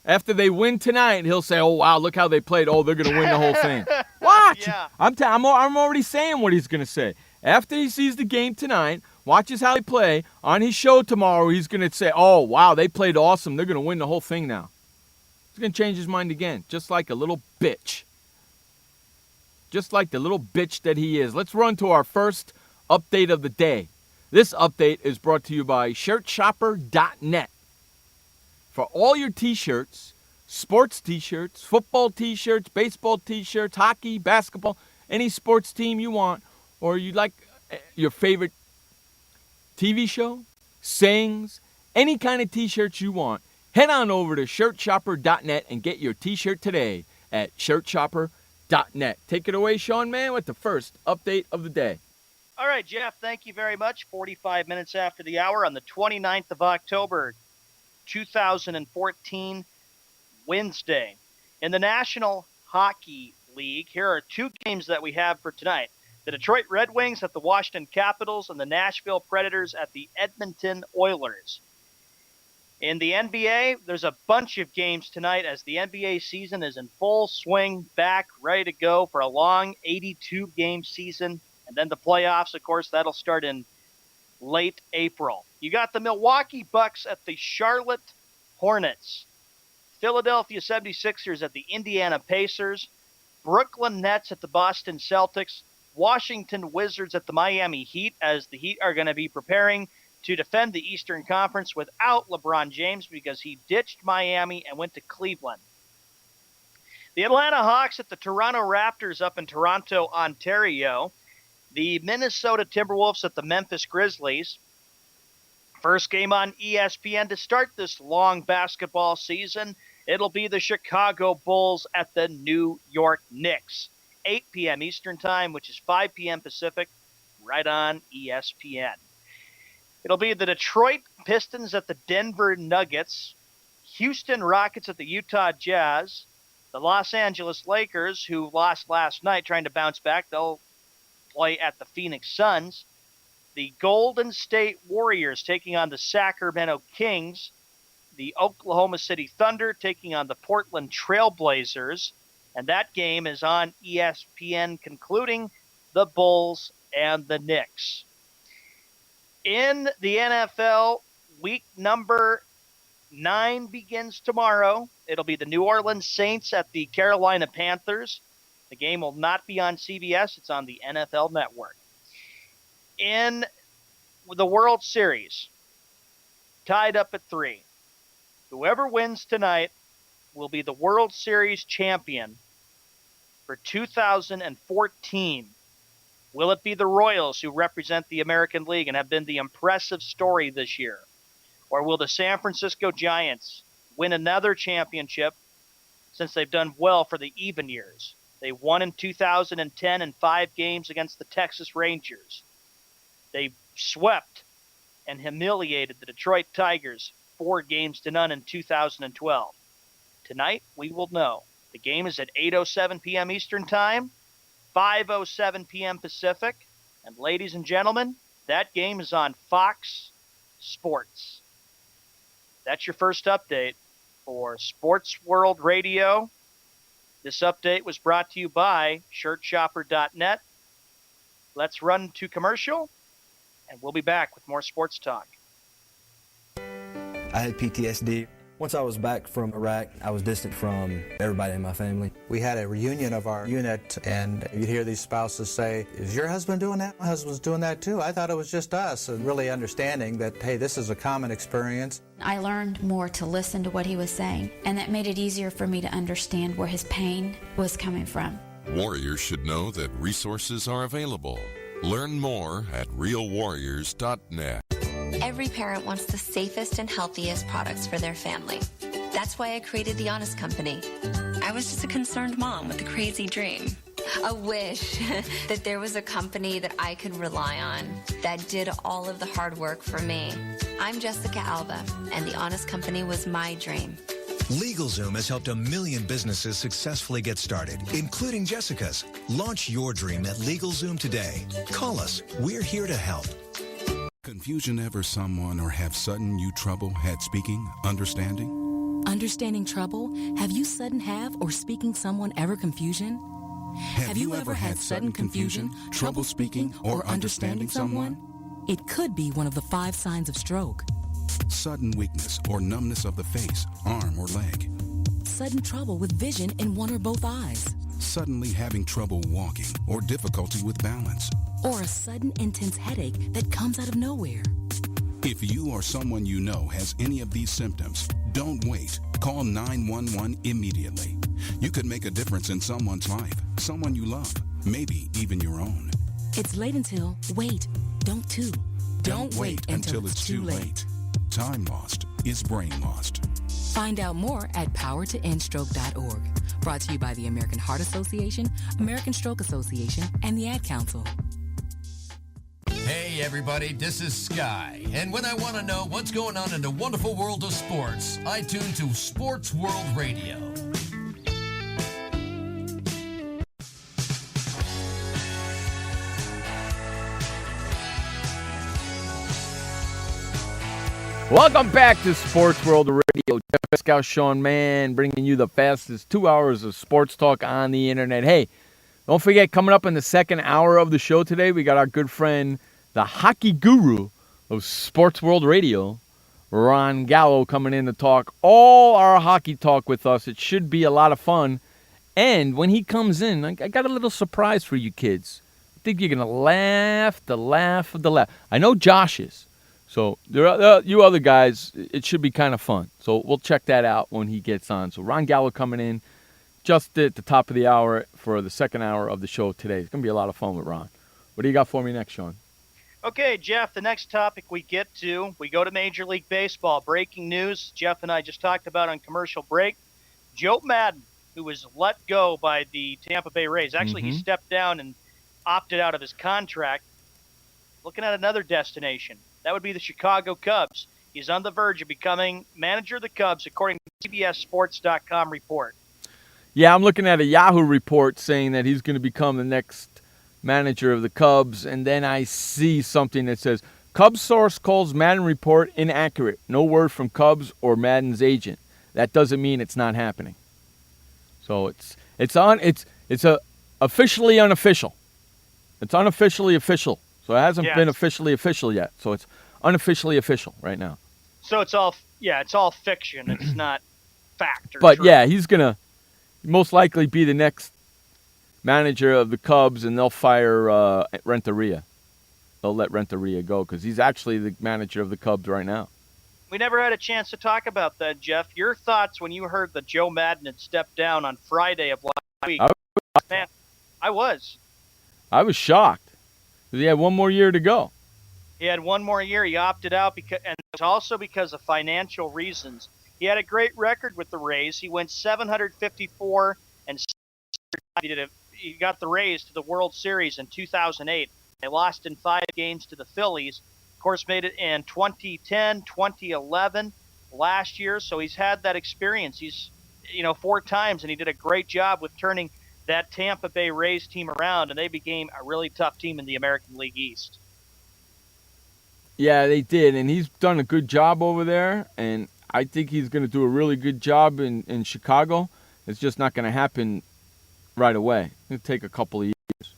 after they win tonight, he'll say, "Oh wow, look how they played. Oh, they're gonna win the whole thing." Watch. Yeah. I'm already saying what he's gonna say. After he sees the game tonight, watches how they play. On his show tomorrow, he's gonna say, "Oh wow, they played awesome. They're gonna win the whole thing now." He's gonna change his mind again, just like a little bitch. Just like the little bitch that he is. Let's run to our first update of the day. This update is brought to you by shirtshopper.net. For all your t-shirts, sports t-shirts, football t-shirts, baseball t-shirts, hockey, basketball, any sports team you want, or you like your favorite TV show, sayings, any kind of t-shirts you want, head on over to shirtshopper.net and get your t-shirt today. at shirtshopper.net. Take it away, Sean Mann, with the first update of the day. All right, Jeff, thank you very much. 45 minutes after the hour on the 29th of October, 2014, Wednesday. In the National Hockey League, here are two games that we have for tonight. The Detroit Red Wings at the Washington Capitals and the Nashville Predators at the Edmonton Oilers. In the NBA, there's a bunch of games tonight as the NBA season is in full swing, back, ready to go for a long 82-game season. And then the playoffs, of course, that'll start in late April. You got the Milwaukee Bucks at the Charlotte Hornets, Philadelphia 76ers at the Indiana Pacers, Brooklyn Nets at the Boston Celtics, Washington Wizards at the Miami Heat, as the Heat are going to be preparing to defend the Eastern Conference without LeBron James because he ditched Miami and went to Cleveland. The Atlanta Hawks at the Toronto Raptors up in Toronto, Ontario. The Minnesota Timberwolves at the Memphis Grizzlies. First game on ESPN to start this long basketball season. It'll be the Chicago Bulls at the New York Knicks. 8 p.m. Eastern Time, which is 5 p.m. Pacific, right on ESPN. It'll be the Detroit Pistons at the Denver Nuggets. Houston Rockets at the Utah Jazz. The Los Angeles Lakers, who lost last night, trying to bounce back. They'll play at the Phoenix Suns. The Golden State Warriors taking on the Sacramento Kings. The Oklahoma City Thunder taking on the Portland Trailblazers. And that game is on ESPN, concluding the Bulls and the Knicks. In the NFL, week number 9 begins tomorrow. It'll be the New Orleans Saints at the Carolina Panthers. The game will not be on CBS. It's on the NFL Network. In the World Series, tied up at 3. Whoever wins tonight will be the World Series champion for 2014. Will it be the Royals, who represent the American League and have been the impressive story this year? Or will the San Francisco Giants win another championship since they've done well for the even years? They won in 2010 in 5 games against the Texas Rangers. They swept and humiliated the Detroit Tigers 4-0 in 2012. Tonight, we will know. The game is at 8:07 p.m. Eastern Time, 5:07 p.m. Pacific. And ladies and gentlemen, that game is on Fox Sports. That's your first update for Sports World Radio. This update was brought to you by shirtshopper.net. Let's run to commercial, and we'll be back with more sports talk. I had PTSD. Once I was back from Iraq, I was distant from everybody in my family. We had a reunion of our unit, and you'd hear these spouses say, "Is your husband doing that? My husband's doing that too. I thought it was just us." And really understanding that, hey, this is a common experience. I learned more to listen to what he was saying, and that made it easier for me to understand where his pain was coming from. Warriors should know that resources are available. Learn more at realwarriors.net. Every parent wants the safest and healthiest products for their family. That's why I created The Honest Company. I was just a concerned mom with a crazy dream. A wish that there was a company that I could rely on that did all of the hard work for me. I'm Jessica Alba, and The Honest Company was my dream. LegalZoom has helped 1 million businesses successfully get started, including Jessica's. Launch your dream at LegalZoom today. Call us. We're here to help. Confusion ever someone or have sudden you trouble had speaking, understanding? Understanding trouble? Have you sudden have or speaking someone ever confusion? Have you ever had sudden confusion, trouble speaking, or understanding someone? It could be one of the 5 signs of stroke. Sudden weakness or numbness of the face, arm, or leg. Sudden trouble with vision in one or both eyes. Suddenly having trouble walking or difficulty with balance. Or a sudden intense headache that comes out of nowhere. If you or someone you know has any of these symptoms, don't wait. Call 911 immediately. You could make a difference in someone's life, someone you love, maybe even your own. It's late until, wait, don't too. Don't wait until it's too late. Time lost is brain lost. Find out more at powertoendstroke.org. Brought to you by the American Heart Association, American Stroke Association, and the Ad Council. Hey everybody, this is Sky. And when I want to know what's going on in the wonderful world of sports, I tune to Sports World Radio. Welcome back to Sports World Radio. Jeff Scout, Sean Mann, bringing you the fastest 2 hours of sports talk on the internet. Hey, don't forget, coming up in the second hour of the show today, we got our good friend, the hockey guru of Sports World Radio, Ron Gallo, coming in to talk all our hockey talk with us. It should be a lot of fun. And when he comes in, I got a little surprise for you kids. I think you're going to laugh. I know Josh is. So you other guys, it should be kind of fun. So we'll check that out when he gets on. So Ron Gallo coming in just at the top of the hour for the second hour of the show today. It's going to be a lot of fun with Ron. What do you got for me next, Sean? Okay, Jeff, the next topic we go to Major League Baseball. Breaking news, Jeff and I just talked about on commercial break. Joe Madden, who was let go by the Tampa Bay Rays. Actually, he stepped down and opted out of his contract. Looking at another destination. That would be the Chicago Cubs. He's on the verge of becoming manager of the Cubs, according to CBSSports.com report. Yeah, I'm looking at a Yahoo report saying that he's going to become the next manager of the Cubs, and then I see something that says, Cubs source calls Madden report inaccurate. No word from Cubs or Madden's agent. That doesn't mean it's not happening. So it's officially unofficial. It's unofficially official. So it hasn't been officially official yet. So it's unofficially official right now. So it's all fiction. It's not fact. But true. Yeah, he's going to most likely be the next manager of the Cubs, and they'll fire Renteria. They'll let Renteria go because he's actually the manager of the Cubs right now. We never had a chance to talk about that, Jeff. Your thoughts when you heard that Joe Madden had stepped down on Friday of last week? Man, I was shocked. He had one more year to go. He had one more year. He opted out and it was also because of financial reasons. He had a great record with the Rays. He went 754 and he got the Rays to the World Series in 2008. They lost in 5 games to the Phillies. Of course, made it in 2010, 2011, last year. So he's had that experience. He's 4 times, and he did a great job with turning that Tampa Bay Rays team around, and they became a really tough team in the American League East. Yeah, they did, and he's done a good job over there, and I think he's going to do a really good job in Chicago. It's just not going to happen right away. It'll take a couple of years.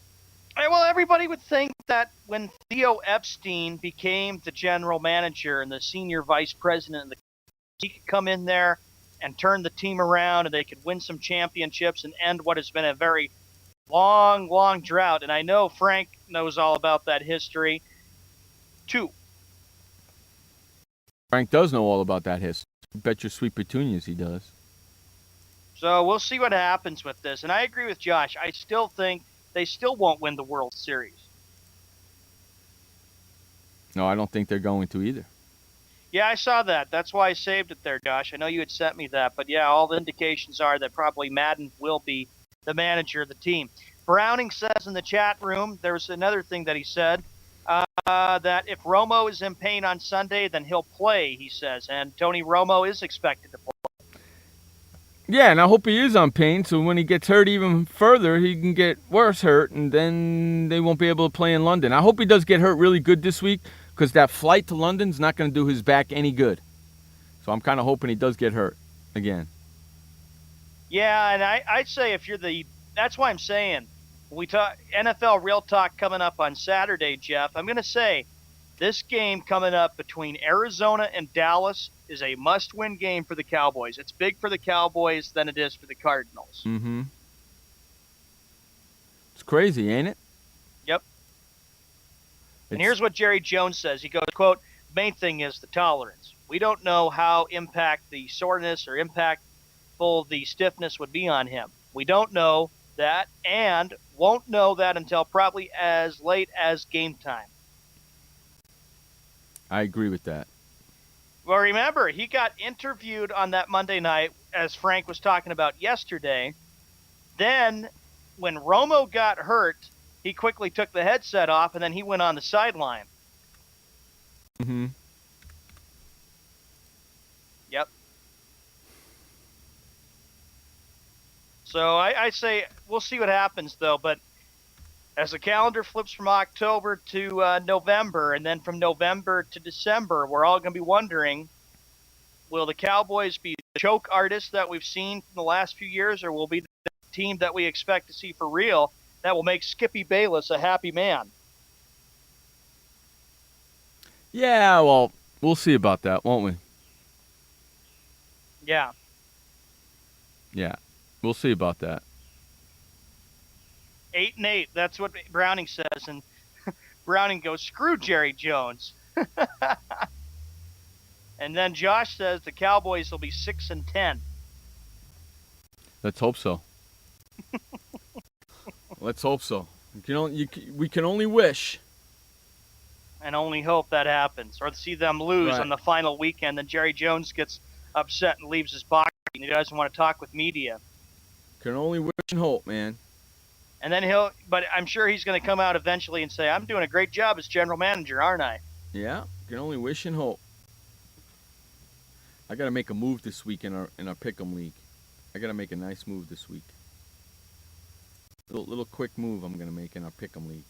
Well, everybody would think that when Theo Epstein became the general manager and the senior vice president, he could come in there and turn the team around, and they could win some championships and end what has been a very long, long drought. And I know Frank knows all about that history, too. Frank does know all about that history. Bet your sweet petunias he does. So we'll see what happens with this. And I agree with Josh. I still think they still won't win the World Series. No, I don't think they're going to either. Yeah, I saw that. That's why I saved it there, Josh. I know you had sent me that. But, yeah, all the indications are that probably Madden will be the manager of the team. Browning says in the chat room, there was another thing that he said, that if Romo is in pain on Sunday, then he'll play, he says. And Tony Romo is expected to play. Yeah, and I hope he is on pain, so when he gets hurt even further, he can get worse hurt, and then they won't be able to play in London. I hope he does get hurt really good this week, because that flight to London's not going to do his back any good. So I'm kind of hoping he does get hurt again. Yeah, and I'd say that's why I'm saying, when we talk NFL Real Talk coming up on Saturday, Jeff, I'm going to say this game coming up between Arizona and Dallas is a must-win game for the Cowboys. It's big for the Cowboys than it is for the Cardinals. Mm-hmm. It's crazy, ain't it? Yep. And here's what Jerry Jones says. He goes, quote, main thing is the tolerance. We don't know how impact the soreness or impactful the stiffness would be on him. We don't know that and won't know that until probably as late as game time. I agree with that. Well, remember, he got interviewed on that Monday night, as Frank was talking about yesterday, Then when Romo got hurt, he quickly took the headset off, and then he went on the sideline. Mm-hmm. Yep. So I say we'll see what happens, though. But as the calendar flips from October to November, and then from November to December, we're all going to be wondering, will the Cowboys be the choke artists that we've seen in the last few years, or will be the team that we expect to see for real that will make Skippy Bayless a happy man? Yeah, well, we'll see about that, won't we? Yeah. Yeah, we'll see about that. 8-8. That's what Browning says, and Browning goes, "Screw Jerry Jones." And then Josh says the Cowboys will be 6-10. Let's hope so. Let's hope so. We can only wish. And only hope that happens, or see them lose Right. on the final weekend. Then Jerry Jones gets upset and leaves his box, and he doesn't want to talk with media. Can only wish and hope, man. And then but I'm sure he's going to come out eventually and say, "I'm doing a great job as general manager, aren't I?" Yeah, can only wish and hope. I got to make a move this week in our Pick'em League. I got to make a nice move this week. Little quick move I'm going to make in our Pick'em League.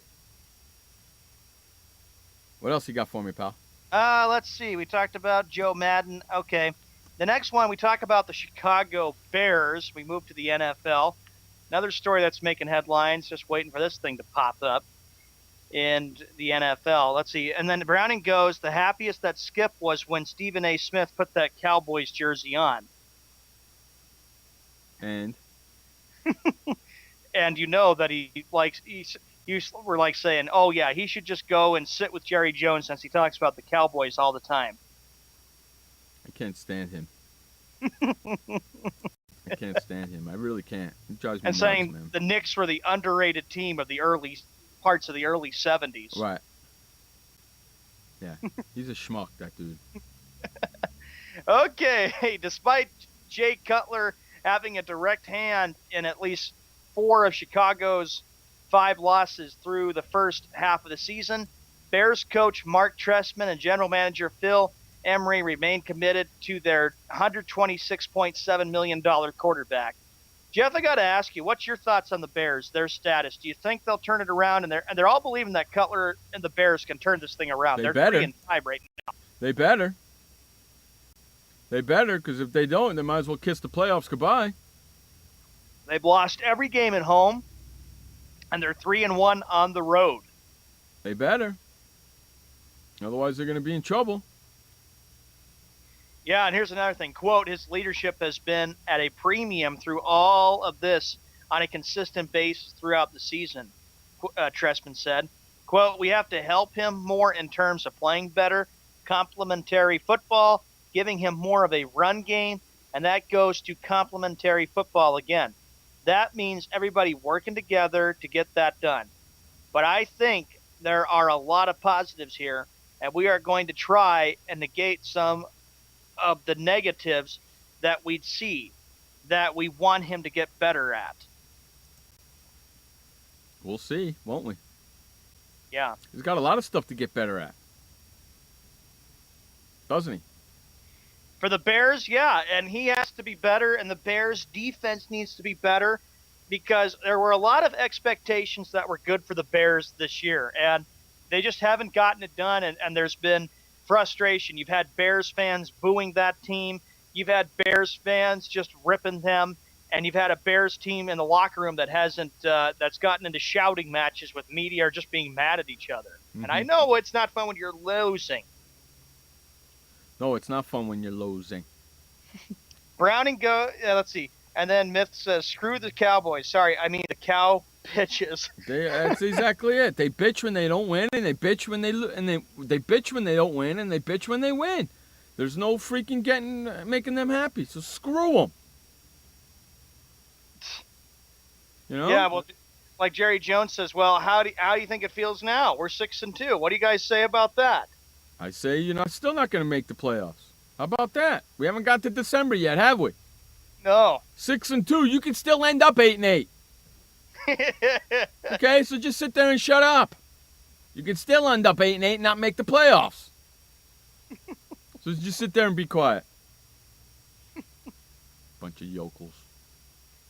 What else you got for me, pal? Let's see. We talked about Joe Madden. Okay. The next one, we talk about the Chicago Bears. We move to the NFL. Another story that's making headlines, just waiting for this thing to pop up in the NFL. Let's see. And then Browning goes, the happiest that Skip was when Stephen A. Smith put that Cowboys jersey on. And? And you know that you were like saying, oh, yeah, he should just go and sit with Jerry Jones since he talks about the Cowboys all the time. I can't stand him. I can't stand him. I really can't. He drives me and nuts, saying man. the Knicks were the underrated team of the early parts of the early 70s. Right. Yeah. He's a schmuck, that dude. Okay. Despite Jay Cutler having a direct hand in at least 4 of Chicago's 5 losses through the first half of the season, Bears coach Mark Trestman and general manager Phil Emery remain committed to their $126.7 million quarterback. Jeff, I got to ask you, what's your thoughts on the Bears, their status? Do you think they'll turn it around? And they're all believing that Cutler and the Bears can turn this thing around. They're better. 3-5 right now. They better. They better, because if they don't, they might as well kiss the playoffs goodbye. They've lost every game at home, and they're 3-1 on the road. They better. Otherwise, they're going to be in trouble. Yeah, and here's another thing. Quote, his leadership has been at a premium through all of this on a consistent basis throughout the season, Trestman said. Quote, we have to help him more in terms of playing better, complementary football, giving him more of a run game, and that goes to complementary football again. That means everybody working together to get that done. But I think there are a lot of positives here, and we are going to try and negate some of the negatives that we'd see that we want him to get better at. We'll see, won't we? Yeah. He's got a lot of stuff to get better at. Doesn't he? For the Bears, yeah, and he has to be better, and the Bears' defense needs to be better because there were a lot of expectations that were good for the Bears this year, and they just haven't gotten it done, and there's been frustration. You've had Bears fans booing that team. You've had Bears fans just ripping them, and you've had a Bears team in the locker room that hasn't that's gotten into shouting matches with media or just being mad at each other. Mm-hmm. And I know it's not fun when you're losing. No, it's not fun when you're losing. Browning let's see. And then Myth says, screw the Cowboys. Sorry, I mean the cow bitches. That's exactly it. They bitch when they don't win, and they bitch when they they bitch when they don't win, and they bitch when they win. There's no freaking making them happy. So screw them. You know? Yeah, well, like Jerry Jones says, well, how do you think it feels now? We're 6-2. What do you guys say about that? I say you're still not going to make the playoffs. How about that? We haven't got to December yet, have we? No. 6-2. You can still end up 8-8. Okay, so just sit there and shut up. You can still end up 8-8 and not make the playoffs. So just sit there and be quiet. Bunch of yokels.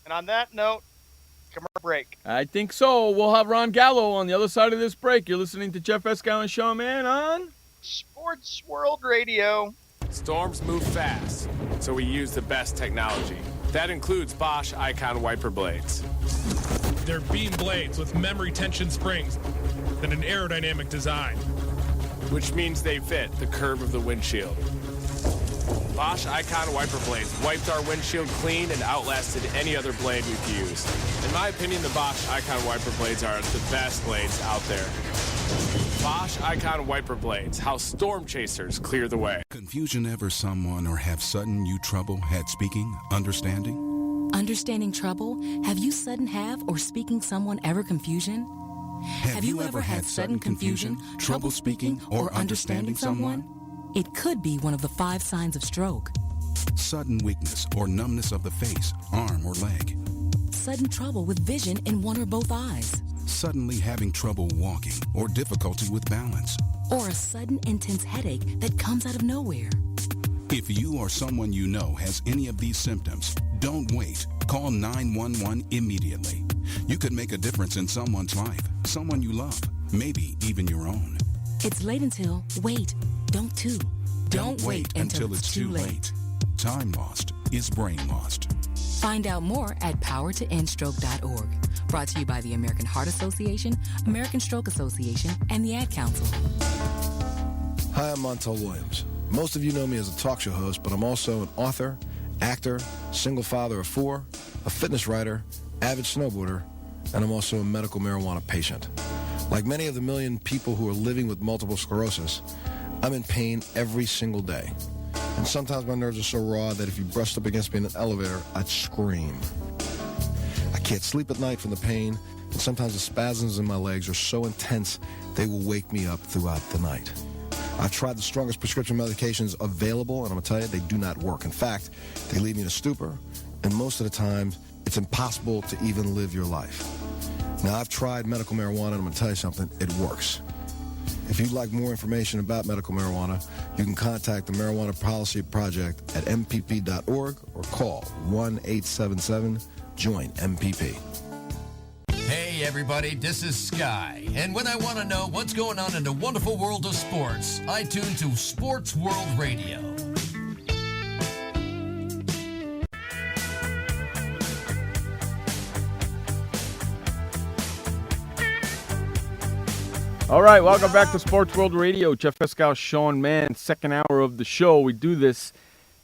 And on that note, commercial break. I think so. We'll have Ron Gallo on the other side of this break. You're listening to Jeff Escow and Sean Mann on Sports World Radio. Storms move fast, so we use the best technology. That includes Bosch Icon wiper blades. They're beam blades with memory tension springs and an aerodynamic design, which means they fit the curve of the windshield. Bosch Icon wiper blades wiped our windshield clean and outlasted any other blade we've used. In my opinion, the Bosch Icon wiper blades are the best blades out there. Bosch Icon wiper blades, how storm chasers clear the way. Confusion ever someone or have sudden you trouble had speaking, understanding? Understanding trouble? Have you sudden have or speaking someone ever confusion? Have you ever had sudden confusion, trouble speaking, or understanding someone? It could be one of the 5 signs of stroke. Sudden weakness or numbness of the face, arm, or leg. Sudden trouble with vision in one or both eyes. Suddenly having trouble walking or difficulty with balance. Or a sudden intense headache that comes out of nowhere. If you or someone you know has any of these symptoms, don't wait. Call 911 immediately. You could make a difference in someone's life, someone you love, maybe even your own. It's late until, wait, don't wait until it's too late. Time lost is brain lost. Find out more at powertoendstroke.org. Brought to you by the American Heart Association, American Stroke Association, and the Ad Council. Hi, I'm Montel Williams. Most of you know me as a talk show host, but I'm also an author, actor, single father of 4, a fitness writer, avid snowboarder, and I'm also a medical marijuana patient. Like many of the million people who are living with multiple sclerosis, I'm in pain every single day. And sometimes my nerves are so raw that if you brushed up against me in an elevator, I'd scream. I can't sleep at night from the pain, and sometimes the spasms in my legs are so intense they will wake me up throughout the night. I've tried the strongest prescription medications available, and I'm going to tell you, they do not work. In fact, they leave me in a stupor, and most of the time, it's impossible to even live your life. Now, I've tried medical marijuana, and I'm going to tell you something, it works. If you'd like more information about medical marijuana, you can contact the Marijuana Policy Project at mpp.org or call 1-877-JOIN-MPP. Hey everybody, this is Sky, and when I want to know what's going on in the wonderful world of sports, I tune to Sports World Radio. All right, welcome back to Sports World Radio. Jeff Escow, Sean Mann, second hour of the show. We do this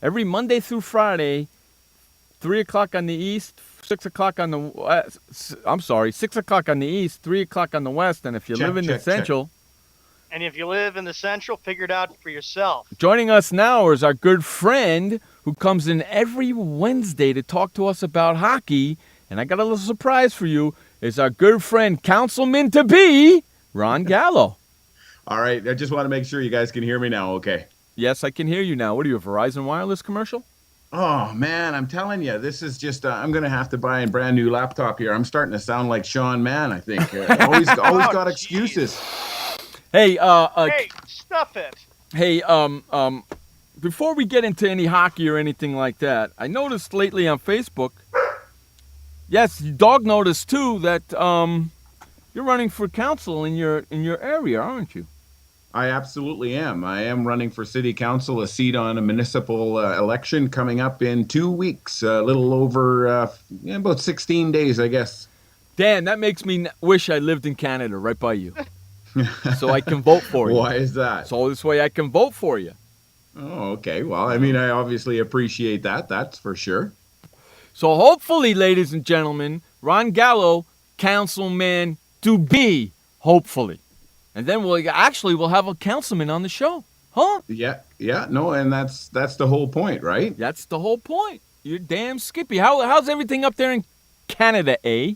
every Monday through Friday, 3 o'clock on the East, 6 o'clock on the West. 6 o'clock on the East, 3 o'clock on the West. And if you live in the Central. And if you live in the Central, figure it out for yourself. Joining us now is our good friend who comes in every Wednesday to talk to us about hockey. And I got a little surprise for you. Is our good friend, Councilman-to-be, Ron Gallo. All right. I just want to make sure you guys can hear me now. Okay. Yes, I can hear you now. What are you, a Verizon Wireless commercial? Oh, man, I'm telling you, this is just, I'm going to have to buy a brand new laptop here. I'm starting to sound like Sean Mann, I think. Always got excuses. Hey, hey, stuff it. Hey, before we get into any hockey or anything like that, I noticed lately on Facebook, yes, dog noticed too, that, you're running for council in your area, aren't you? I absolutely am. I am running for city council, a seat on a municipal election coming up in 2 weeks, a little over about 16 days, I guess. Dan, that makes me wish I lived in Canada right by you, so I can vote for you. Why is that? So this way I can vote for you. Oh, okay. Well, I mean, I obviously appreciate that. That's for sure. So hopefully, ladies and gentlemen, Ron Gallo, councilman to be, hopefully. And then we'll have a councilman on the show. Huh? Yeah, no, and that's the whole point, right? That's the whole point. You're damn skippy. How's everything up there in Canada, eh?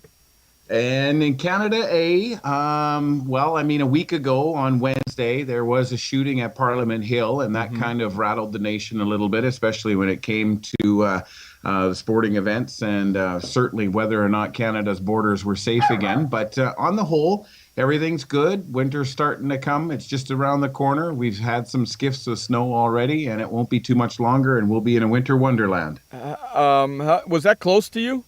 And in Canada, well, I mean, a week ago on Wednesday, there was a shooting at Parliament Hill, and that kind of rattled the nation a little bit, especially when it came to the sporting events, and certainly whether or not Canada's borders were safe again. But on the whole, everything's good. Winter's starting to come. It's just around the corner. We've had some skiffs of snow already, and it won't be too much longer, and we'll be in a winter wonderland. Was that close to you?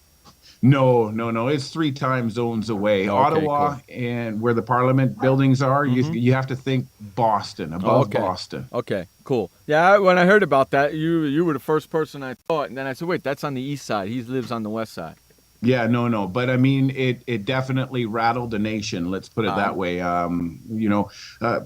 No. It's 3 time zones away. Okay, Ottawa cool. and where the Parliament buildings are, you have to think Boston, above Boston. Okay, cool. Yeah, when I heard about that, you were the first person I thought, and then I said, wait, that's on the east side. He lives on the west side. Yeah, no. But I mean, it definitely rattled the nation. Let's put it that way.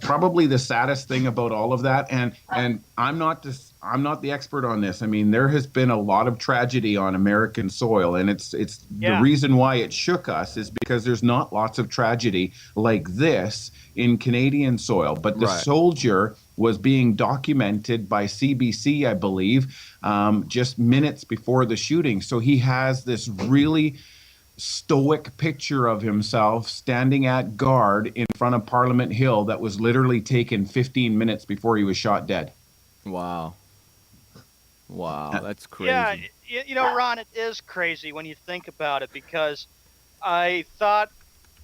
Probably the saddest thing about all of that, and I'm not the expert on this. I mean, there has been a lot of tragedy on American soil, and it's the reason why it shook us is because there's not lots of tragedy like this in Canadian soil. But the soldier was being documented by CBC, I believe, just minutes before the shooting. So he has this really stoic picture of himself standing at guard in front of Parliament Hill that was literally taken 15 minutes before he was shot dead. Wow, that's crazy. Yeah, Ron, it is crazy when you think about it, because I thought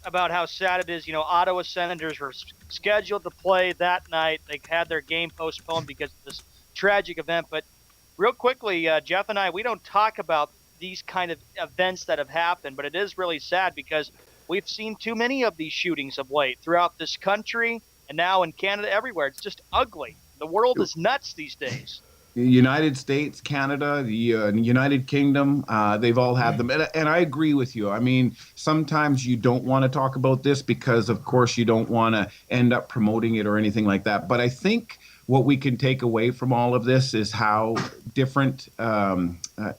about how sad it is. Ottawa Senators were scheduled to play that night. They had their game postponed because of this tragic event. But real quickly, Jeff and I, we don't talk about these kind of events that have happened, but it is really sad because we've seen too many of these shootings of late throughout this country and now in Canada, everywhere. It's just ugly. The world is nuts these days. The United States, Canada, the United Kingdom, they've all had them. And I agree with you. I mean, sometimes you don't want to talk about this because, of course, you don't want to end up promoting it or anything like that. But I think what we can take away from all of this is how different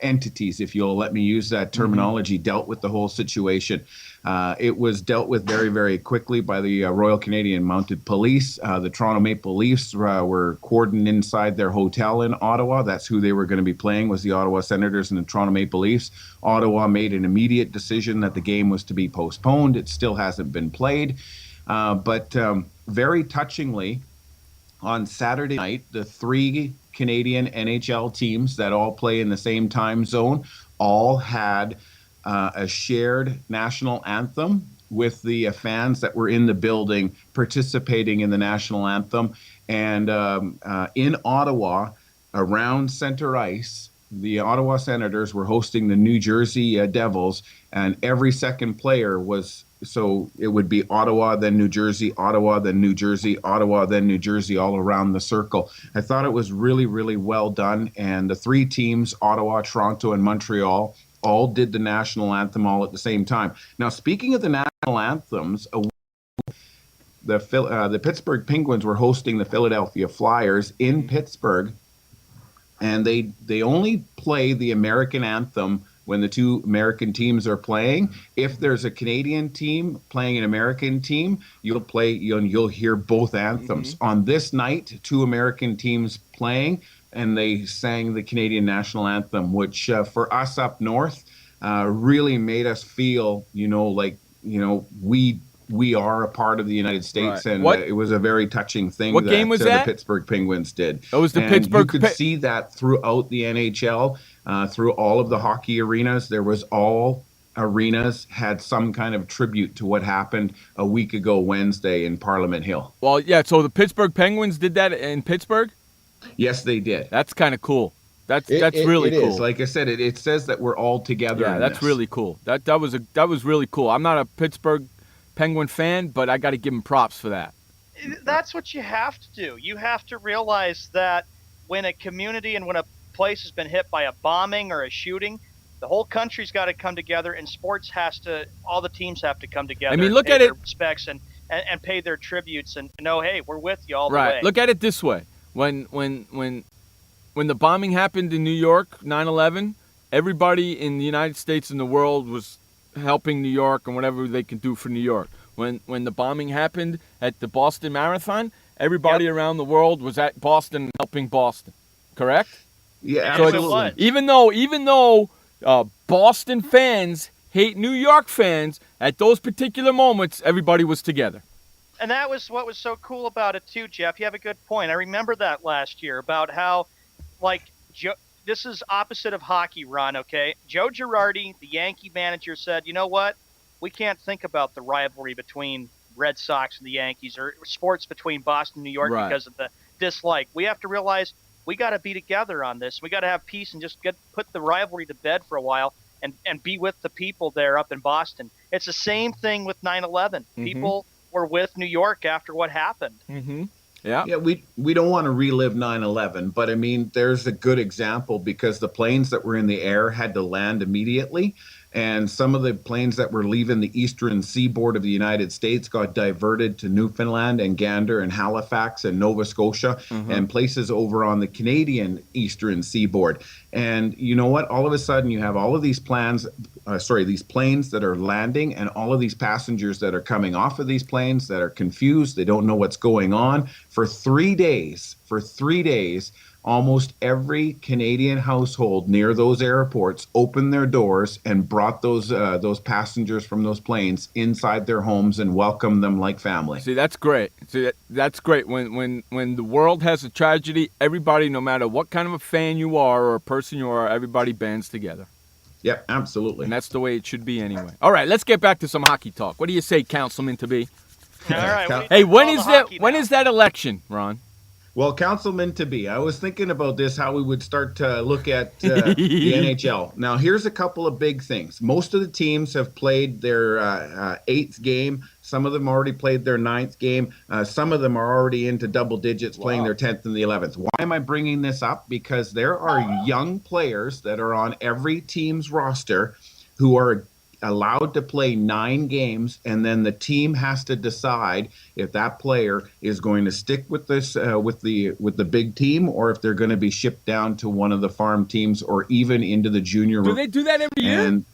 entities, if you'll let me use that terminology, dealt with the whole situation. It was dealt with very, very quickly by the Royal Canadian Mounted Police. The Toronto Maple Leafs were cordoned inside their hotel in Ottawa. That's who they were going to be playing, was the Ottawa Senators and the Toronto Maple Leafs. Ottawa made an immediate decision that the game was to be postponed. It still hasn't been played. But very touchingly, on Saturday night, the 3 Canadian NHL teams that all play in the same time zone all had a shared national anthem with the fans that were in the building participating in the national anthem. And in Ottawa, around center ice, the Ottawa Senators were hosting the New Jersey Devils, and every second player was, so it would be Ottawa, then New Jersey, Ottawa, then New Jersey, Ottawa, then New Jersey, all around the circle. I thought it was really, really well done. And the 3 teams, Ottawa, Toronto, and Montreal, all did the national anthem all at the same time. Now, speaking of the national anthems, the Pittsburgh Penguins were hosting the Philadelphia Flyers in Pittsburgh, and they only play the American anthem when the 2 American teams are playing. If there's a Canadian team playing an American team, you'll hear both anthems. On this night, 2 American teams playing, and they sang the Canadian national anthem, which for us up north really made us feel, we are a part of the United States, and it was a very touching thing. What game was that? The Pittsburgh Penguins did. That was the Pittsburgh. You could see that throughout the NHL, through all of the hockey arenas. There was all arenas had some kind of tribute to what happened a week ago Wednesday in Parliament Hill. Well, yeah. So the Pittsburgh Penguins did that in Pittsburgh. Yes, they did. That's kind of cool. That's really cool. It is. Like I said, it says that we're all together. Yeah, that's really cool. That was really cool. I'm not a Pittsburgh Penguin fan, but I got to give him props for that. That's what you have to do. You have to realize that when a community and when a place has been hit by a bombing or a shooting, the whole country's got to come together, and sports all the teams have to come together. I mean, look at it. Respects and pay their tributes and know, hey, we're with you all the way. Right. Look at it this way. When the bombing happened in New York, 9/11, everybody in the United States and the world was helping New York and whatever they can do for New York. When the bombing happened at the Boston Marathon, everybody around the world was at Boston helping Boston. Correct? Yeah, so absolutely. Even though Boston fans hate New York fans, at those particular moments, everybody was together. And that was what was so cool about it too, Jeff. You have a good point. I remember that last year about how, this is opposite of hockey, Ron, okay? Joe Girardi, the Yankee manager, said, you know what? We can't think about the rivalry between Red Sox and the Yankees or sports between Boston and New York because of the dislike. We have to realize we got to be together on this. We got to have peace and just put the rivalry to bed for a while and be with the people there up in Boston. It's the same thing with 9/11. People were with New York after what happened. Yeah, we don't want to relive 9/11, but I mean, there's a good example because the planes that were in the air had to land immediately. And some of the planes that were leaving the eastern seaboard of the United States got diverted to Newfoundland and Gander and Halifax and Nova Scotia and places over on the Canadian eastern seaboard. And you know what? All of a sudden, you have all of these these planes that are landing and all of these passengers that are coming off of these planes that are confused. They don't know what's going on. For 3 days, almost every Canadian household near those airports opened their doors and brought those passengers from those planes inside their homes and welcomed them like family. See, that's great. That's great. When the world has a tragedy, everybody, no matter what kind of a fan you are or a person you are, everybody bands together. Yep, absolutely. And that's the way it should be anyway. All right, let's get back to some hockey talk. What do you say, Councilman to be? All right. Hey, when is that election, Ron? Well, Councilman to be, I was thinking about this, how we would start to look at the NHL. Now, here's a couple of big things. Most of the teams have played their 8th game. Some of them already played their 9th game. Some of them are already into double digits, playing their 10th and the 11th. Why am I bringing this up? Because there are young players that are on every team's roster who are allowed to play 9 games, and then the team has to decide if that player is going to stick with this with the big team or if they're going to be shipped down to one of the farm teams or even into the junior. Do they do that every year? And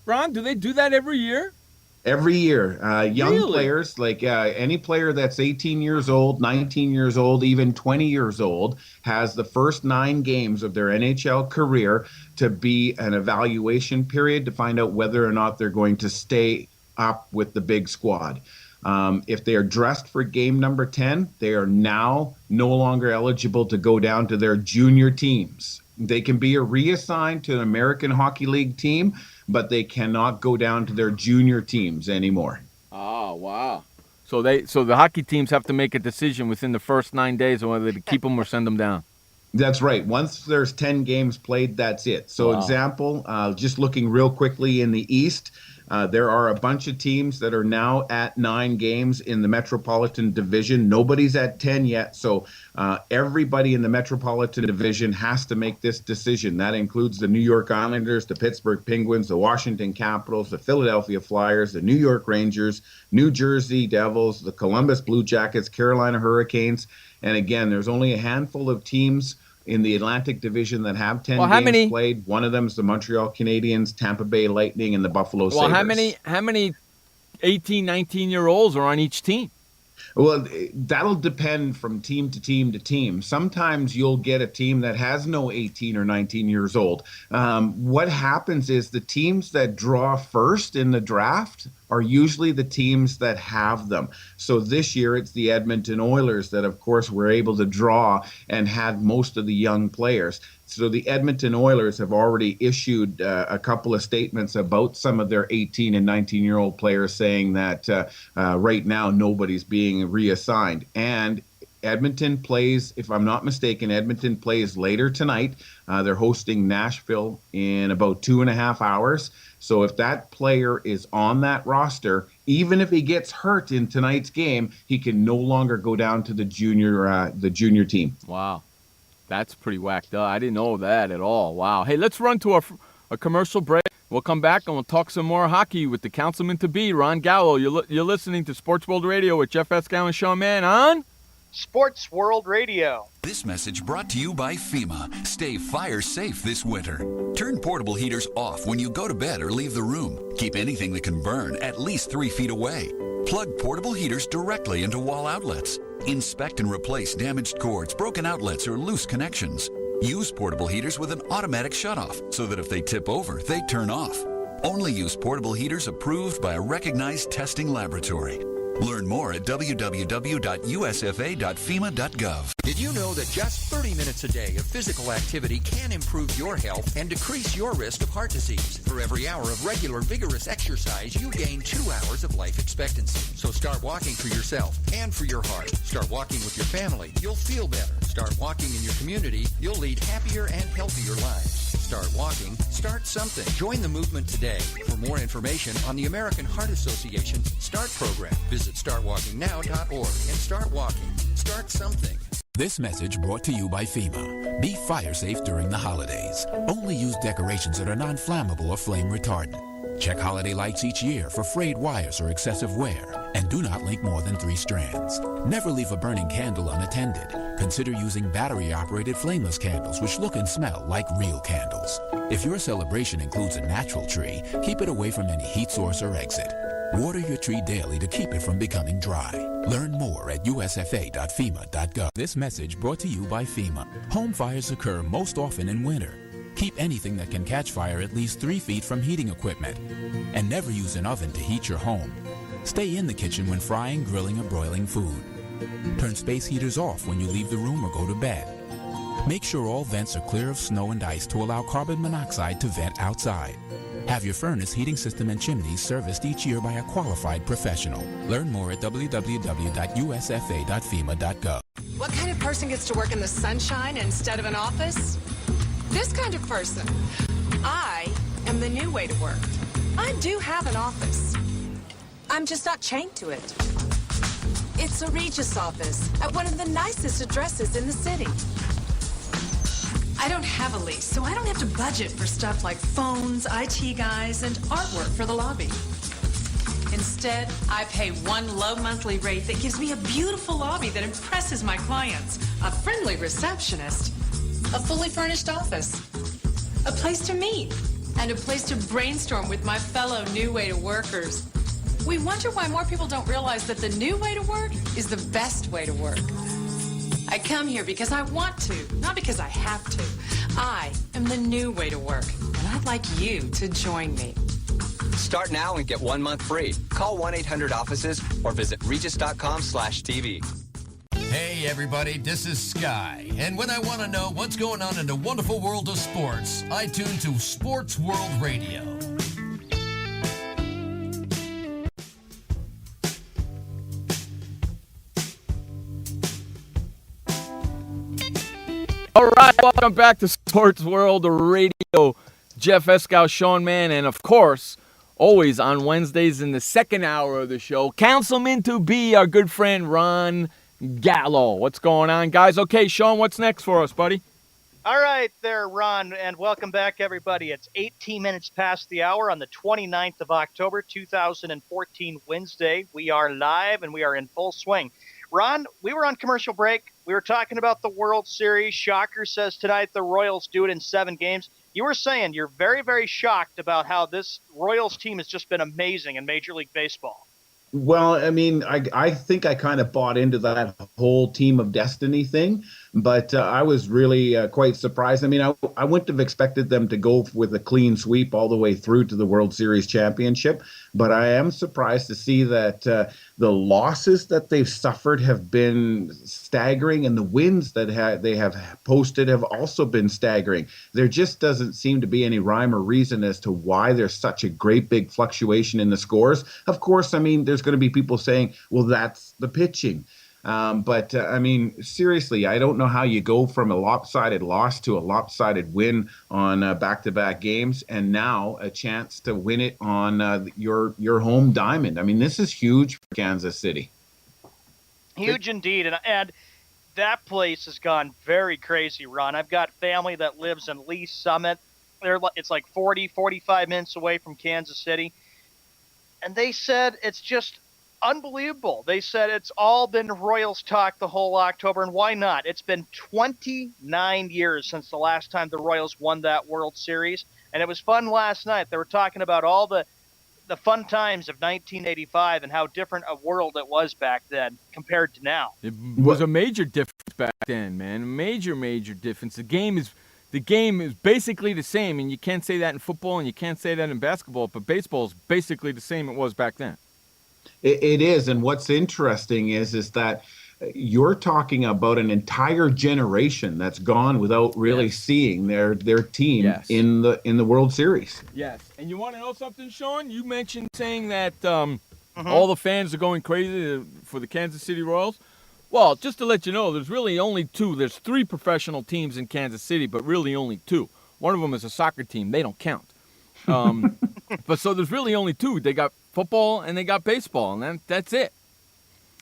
Ron, do they do that every year? Every year, young players, like any player that's 18 years old, 19 years old, even 20 years old, has the first 9 games of their NHL career to be an evaluation period to find out whether or not they're going to stay up with the big squad. If they are dressed for game number 10, they are now no longer eligible to go down to their junior teams. They can be reassigned to an American Hockey League team, but they cannot go down to their junior teams anymore. Oh, wow. So the hockey teams have to make a decision within the first 9 days on whether to keep them or send them down. That's right. Once there's 10 games played, that's it. So example, just looking real quickly in the East, there are a bunch of teams that are now at 9 games in the Metropolitan Division. Nobody's at 10 yet, so everybody in the Metropolitan Division has to make this decision. That includes the New York Islanders, the Pittsburgh Penguins, the Washington Capitals, the Philadelphia Flyers, the New York Rangers, New Jersey Devils, the Columbus Blue Jackets, Carolina Hurricanes. And again, there's only a handful of teams in the Atlantic Division that have 10 games played. One of them is the Montreal Canadiens, Tampa Bay Lightning, and the Buffalo Sabres. Well, how many 18, 19-year-olds are on each team? Well, that'll depend from team to team to team. Sometimes you'll get a team that has no 18 or 19 years old. What happens is the teams that draw first in the draft are usually the teams that have them. So this year it's the Edmonton Oilers that, of course, were able to draw and had most of the young players. So the Edmonton Oilers have already issued a couple of statements about some of their 18 and 19-year-old players saying that right now nobody's being reassigned. And Edmonton plays, if I'm not mistaken, Edmonton plays later tonight. They're hosting Nashville in about 2.5 hours. So if that player is on that roster, even if he gets hurt in tonight's game, he can no longer go down to the junior team. Wow. That's pretty whacked up. I didn't know that at all. Wow. Hey, let's run to a commercial break. We'll come back and we'll talk some more hockey with the Councilman-to-be, Ron Gallo. You're listening to Sports World Radio with Jeff Escow and Sean Mann on Sports World Radio. This message brought to you by FEMA. Stay fire safe this winter. Turn portable heaters off when you go to bed or leave the room. Keep anything that can burn at least 3 feet away. Plug portable heaters directly into wall outlets. Inspect and replace damaged cords, broken outlets, or loose connections. Use portable heaters with an automatic shutoff so that if they tip over, they turn off. Only use portable heaters approved by a recognized testing laboratory. Learn more at www.usfa.fema.gov. Did you know that just 30 minutes a day of physical activity can improve your health and decrease your risk of heart disease? For every hour of regular, vigorous exercise, you gain 2 hours of life expectancy. So start walking for yourself and for your heart. Start walking with your family. You'll feel better. Start walking in your community. You'll lead happier and healthier lives. Start walking. Start something. Join the movement today. For more information on the American Heart Association START program, visit startwalkingnow.org and start walking. Start something. This message brought to you by FEMA. Be fire safe during the holidays. Only use decorations that are non-flammable or flame retardant. Check holiday lights each year for frayed wires or excessive wear. And do not link more than 3 strands. Never leave a burning candle unattended. Consider using battery-operated flameless candles which look and smell like real candles. If your celebration includes a natural tree, keep it away from any heat source or exit. Water your tree daily to keep it from becoming dry. Learn more at usfa.fema.gov. This message brought to you by FEMA. Home fires occur most often in winter. Keep anything that can catch fire at least 3 feet from heating equipment. And never use an oven to heat your home. Stay in the kitchen when frying, grilling, or broiling food. Turn space heaters off when you leave the room or go to bed. Make sure all vents are clear of snow and ice to allow carbon monoxide to vent outside. Have your furnace, heating system, and chimneys serviced each year by a qualified professional. Learn more at www.usfa.fema.gov. What kind of person gets to work in the sunshine instead of an office? This kind of person. I am the new way to work. I do have an office. I'm just not chained to it. It's a Regis office at one of the nicest addresses in the city. I don't have a lease, so I don't have to budget for stuff like phones, IT guys, and artwork for the lobby. Instead, I pay one low monthly rate that gives me a beautiful lobby that impresses my clients, a friendly receptionist, a fully furnished office, a place to meet, and a place to brainstorm with my fellow New Way to Workers. We wonder why more people don't realize that the new way to work is the best way to work. I come here because I want to, not because I have to. I am the new way to work, and I'd like you to join me. Start now and get 1 month free. Call 1-800-OFFICES or visit regis.com/TV. Hey everybody, this is Sky. And when I want to know what's going on in the wonderful world of sports, I tune to Sports World Radio. All right, welcome back to Sports World Radio. Jeff Escow, Sean Mann, and of course, always on Wednesdays in the second hour of the show, Councilman to be our good friend Ron Gallo. What's going on, guys? Okay, Sean, what's next for us, buddy? All right there, Ron, and welcome back, everybody. It's 18 minutes past the hour on the 29th of October, 2014, Wednesday. We are live, and we are in full swing. Ron, we were on commercial break. We were talking about the World Series. Shocker says tonight the Royals do it in 7 games. You were saying you're very, very shocked about how this Royals team has just been amazing in Major League Baseball. Well, I mean, I think I kind of bought into that whole team of destiny thing, but I was really quite surprised. I mean, I wouldn't have expected them to go with a clean sweep all the way through to the World Series championship, but I am surprised to see that the losses that they've suffered have been staggering, and the wins that they have posted have also been staggering. There just doesn't seem to be any rhyme or reason as to why there's such a great big fluctuation in the scores. Of course, I mean, there's going to be people saying, well, that's the pitching. But I mean, seriously, I don't know how you go from a lopsided loss to a lopsided win on back-to-back games, and now a chance to win it on your home diamond. I mean, this is huge for Kansas City. Huge indeed, and that place has gone very crazy, Ron. I've got family that lives in Lee Summit. It's like 40, 45 minutes away from Kansas City. And they said it's just unbelievable. They said it's all been Royals talk the whole October, and why not? It's been 29 years since the last time the Royals won that World Series, and it was fun last night. They were talking about all the fun times of 1985 and how different a world it was back then compared to now. It was a major difference back then, man. Major difference. The game is basically the same, and you can't say that in football and you can't say that in basketball, but baseball is basically the same it was back then. It is, and what's interesting is that you're talking about an entire generation that's gone without really seeing their team in the World Series. Yes, and you want to know something, Sean? You mentioned saying that all the fans are going crazy for the Kansas City Royals. Well, just to let you know, there's really only two. There's 3 professional teams in Kansas City, but really only 2. One of them is a soccer team. They don't count. But so there's really only 2. They got football and they got baseball, and that's it.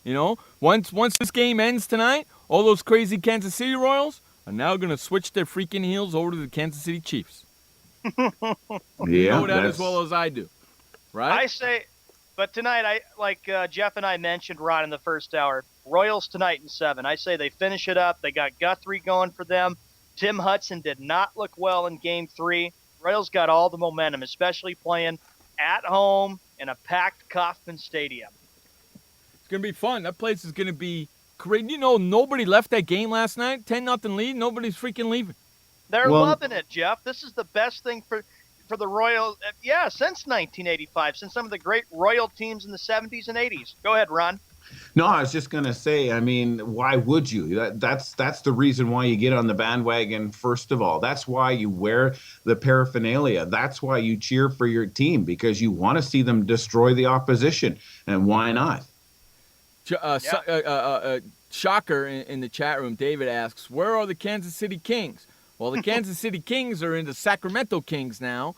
You know, once this game ends tonight, all those crazy Kansas City Royals are now going to switch their freaking heels over to the Kansas City Chiefs. You know that as well as I do, right? I say, but tonight, Jeff and I mentioned, Ron, in the first hour, Royals tonight in 7. I say they finish it up. They got Guthrie going for them. Tim Hudson did not look well in Game 3. Royals got all the momentum, especially playing at home in a packed Kauffman Stadium. It's going to be fun. That place is going to be great. You know, nobody left that game last night. 10-0 lead. Nobody's freaking leaving. They're loving it, Jeff. This is the best thing for the Royals, since 1985, since some of the great Royal teams in the 70s and 80s. Go ahead, Ron. No, I was just going to say, I mean, why would you? That's the reason why you get on the bandwagon, first of all. That's why you wear the paraphernalia. That's why you cheer for your team, because you want to see them destroy the opposition. And why not? Shocker in the chat room, David asks, where are the Kansas City Kings? Well, the Kansas City Kings are in the Sacramento Kings now.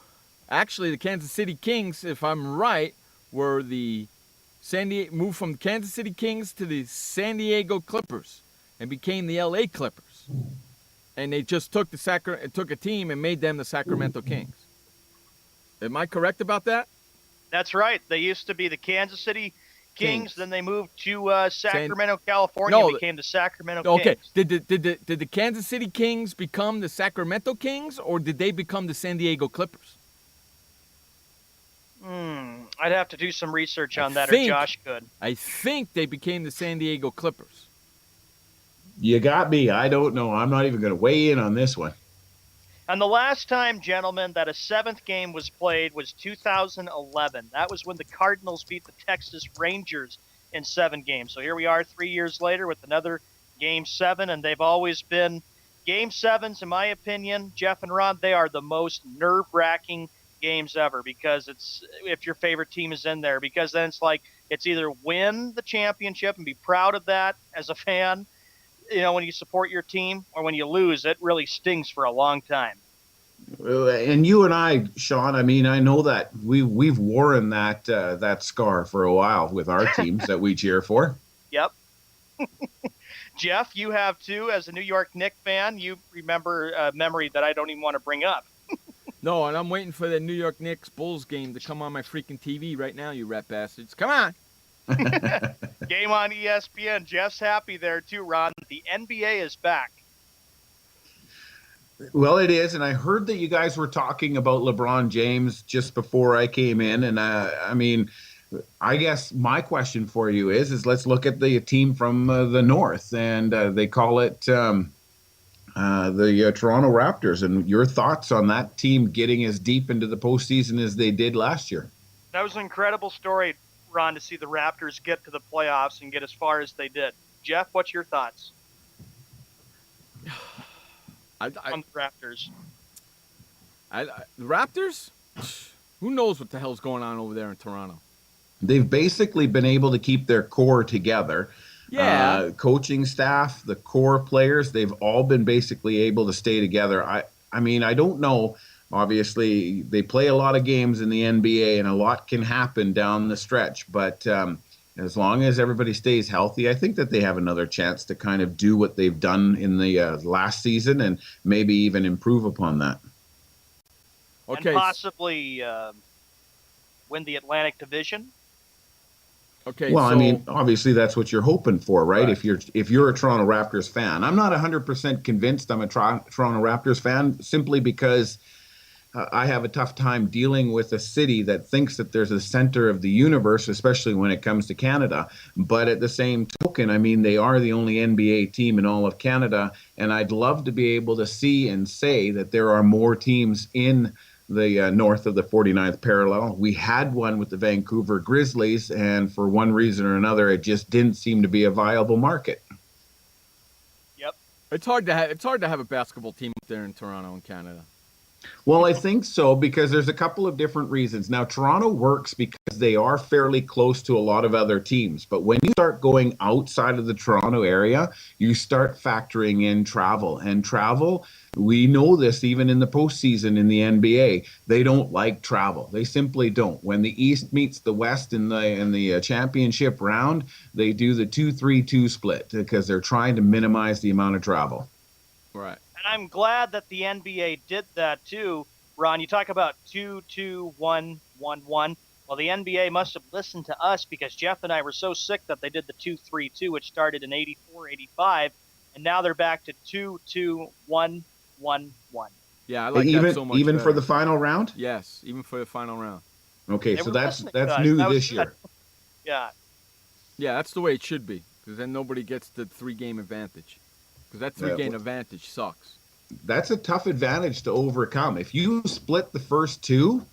Actually, the Kansas City Kings, if I'm right, were the moved from the Kansas City Kings to the San Diego Clippers and became the LA Clippers. And they just took a team and made them the Sacramento Kings. Am I correct about that? That's right. They used to be the Kansas City Kings. Then they moved to Sacramento, California, and became the Sacramento Kings. Okay. Did the Kansas City Kings become the Sacramento Kings, or did they become the San Diego Clippers? I'd have to do some research on that, or Josh could. I think they became the San Diego Clippers. You got me. I don't know. I'm not even going to weigh in on this one. And the last time, gentlemen, that a 7th game was played was 2011. That was when the Cardinals beat the Texas Rangers in 7 games. So here we are 3 years later with another Game 7, and they've always been Game 7s, in my opinion, Jeff and Ron, they are the most nerve-wracking games ever, because it's if your favorite team is in there, because then it's like it's either win the championship and be proud of that as a fan, you know, when you support your team, or when you lose, it really stings for a long time. And you and I, Sean, I mean, I know that we've worn that scar for a while with our teams that we cheer for. Yep. Jeff, you have too. As a New York Knicks fan, you remember a memory that I don't even want to bring up. No, and I'm waiting for the New York Knicks Bulls game to come on my freaking TV right now, you rat bastards. Come on. Game on ESPN. Jeff's happy there too, Ron. The NBA is back. Well, it is, and I heard that you guys were talking about LeBron James just before I came in, and I mean, I guess my question for you is let's look at the team from the North, and they call it the Toronto Raptors, and your thoughts on that team getting as deep into the postseason as they did last year. That was an incredible story, Ron, to see the Raptors get to the playoffs and get as far as they did. Jeff, what's your thoughts on the Raptors? The Raptors? Who knows what the hell's going on over there in Toronto? They've basically been able to keep their core together. Yeah. Coaching staff, the core players, they've all been basically able to stay together. I mean, I don't know. Obviously, they play a lot of games in the NBA, and a lot can happen down the stretch. But as long as everybody stays healthy, I think that they have another chance to kind of do what they've done in the last season and maybe even improve upon that. Okay. And possibly win the Atlantic Division. Okay. Well, I mean, obviously that's what you're hoping for, right? If you're a Toronto Raptors fan. I'm not 100% convinced I'm a Toronto Raptors fan, simply because I have a tough time dealing with a city that thinks that there's a center of the universe, especially when it comes to Canada. But at the same token, I mean, they are the only NBA team in all of Canada, and I'd love to be able to see and say that there are more teams in the north of the 49th parallel. We had one with the Vancouver Grizzlies, and for one reason or another, it just didn't seem to be a viable market. It's hard to have a basketball team up there in Toronto and Canada. Well, I think so because there's a couple of different reasons. Now, Toronto works because they are fairly close to a lot of other teams. But when you start going outside of the Toronto area, you start factoring in travel. And travel, we know this even in the postseason in the NBA, they don't like travel. They simply don't. When the East meets the West in the championship round, they do the 2-3-2 split because they're trying to minimize the amount of travel. Right. And I'm glad that the NBA did that too. Ron, you talk about 2-2-1-1-1. Well, the NBA must have listened to us because Jeff and I were so sick that they did the 2-3-2, which started in 84-85, and now they're back to 2-2-1-1-1. Yeah, I like even, that so much Even better. for the final round? Yes, even for the final round. Okay, They so were that's listening to us. new That was this good. year. Yeah. Yeah, that's the way it should be because then nobody gets the 3-game advantage. Because that 3-game advantage sucks. That's a tough advantage to overcome. If you split the first two,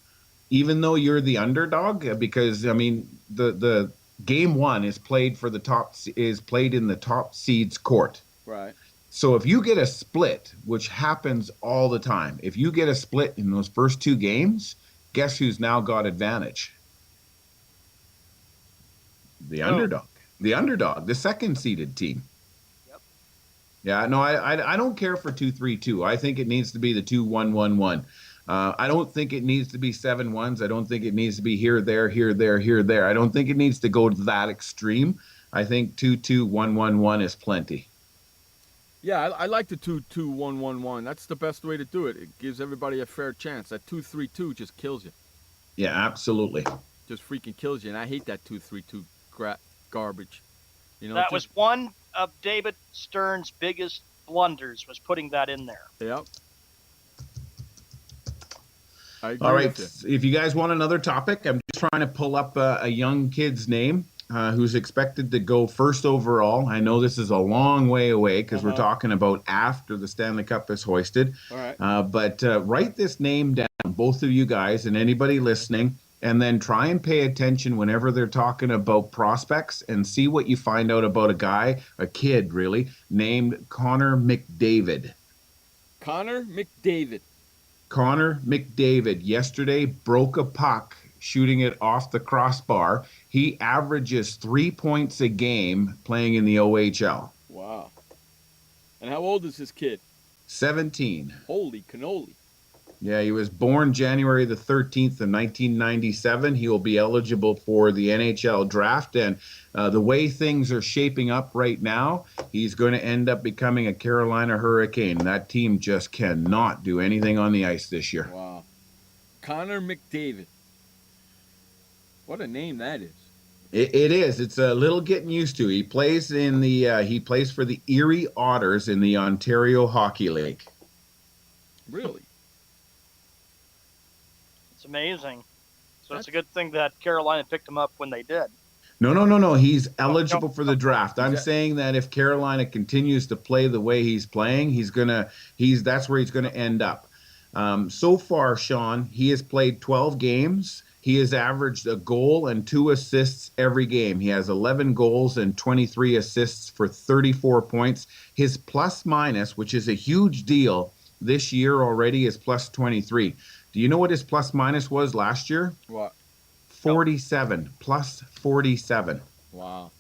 even though you're the underdog, because I mean the game one is played in the top seed's court. Right. So if you get a split, which happens all the time, if you get a split in those first two games, guess who's now got advantage? The underdog. The underdog, the second seeded team. Yeah, no, I don't care for 2-3-2. I think it needs to be the 2-1-1-1. I don't think it needs to be 7-1s. I don't think it needs to be here, there, here, there, here, there. I don't think it needs to go to that extreme. I think 2-2-1-1-1 is plenty. Yeah, I like the 2-2-1-1-1. That's the best way to do it. It gives everybody a fair chance. That 2-3-2 just kills you. Yeah, absolutely. Just freaking kills you, and I hate that 2-3-2 garbage. You know, That was one of David Stern's biggest blunders, was putting that in there. Yep. I agree All right, with if you guys want another topic, I'm just trying to pull up a young kid's name who's expected to go first overall. I know this is a long way away because we're talking about after the Stanley Cup is hoisted. All right. But write this name down, both of you guys and anybody listening, and then try and pay attention whenever they're talking about prospects and see what you find out about a kid really, named Connor McDavid. Connor McDavid. Connor McDavid yesterday broke a puck shooting it off the crossbar. He averages 3 points a game playing in the OHL. Wow. And how old is this kid? 17. Holy cannoli. Yeah, he was born January the 13th of 1997. He will be eligible for the NHL draft. And the way things are shaping up right now, he's going to end up becoming a Carolina Hurricane. That team just cannot do anything on the ice this year. Wow. Connor McDavid. What a name that is. It is. It's a little getting used to. He plays for the Erie Otters in the Ontario Hockey League. Really? It's amazing. So it's a good thing that Carolina picked him up when they did. No. He's eligible for the draft. I'm saying that if Carolina continues to play the way he's playing, that's where he's gonna end up. So far, Sean, he has played 12 games. He has averaged a goal and 2 assists every game. He has 11 goals and 23 assists for 34 points. His plus minus, which is a huge deal this year already, is plus 23. Do you know what his plus minus was last year? What? 47. Plus 47. Wow.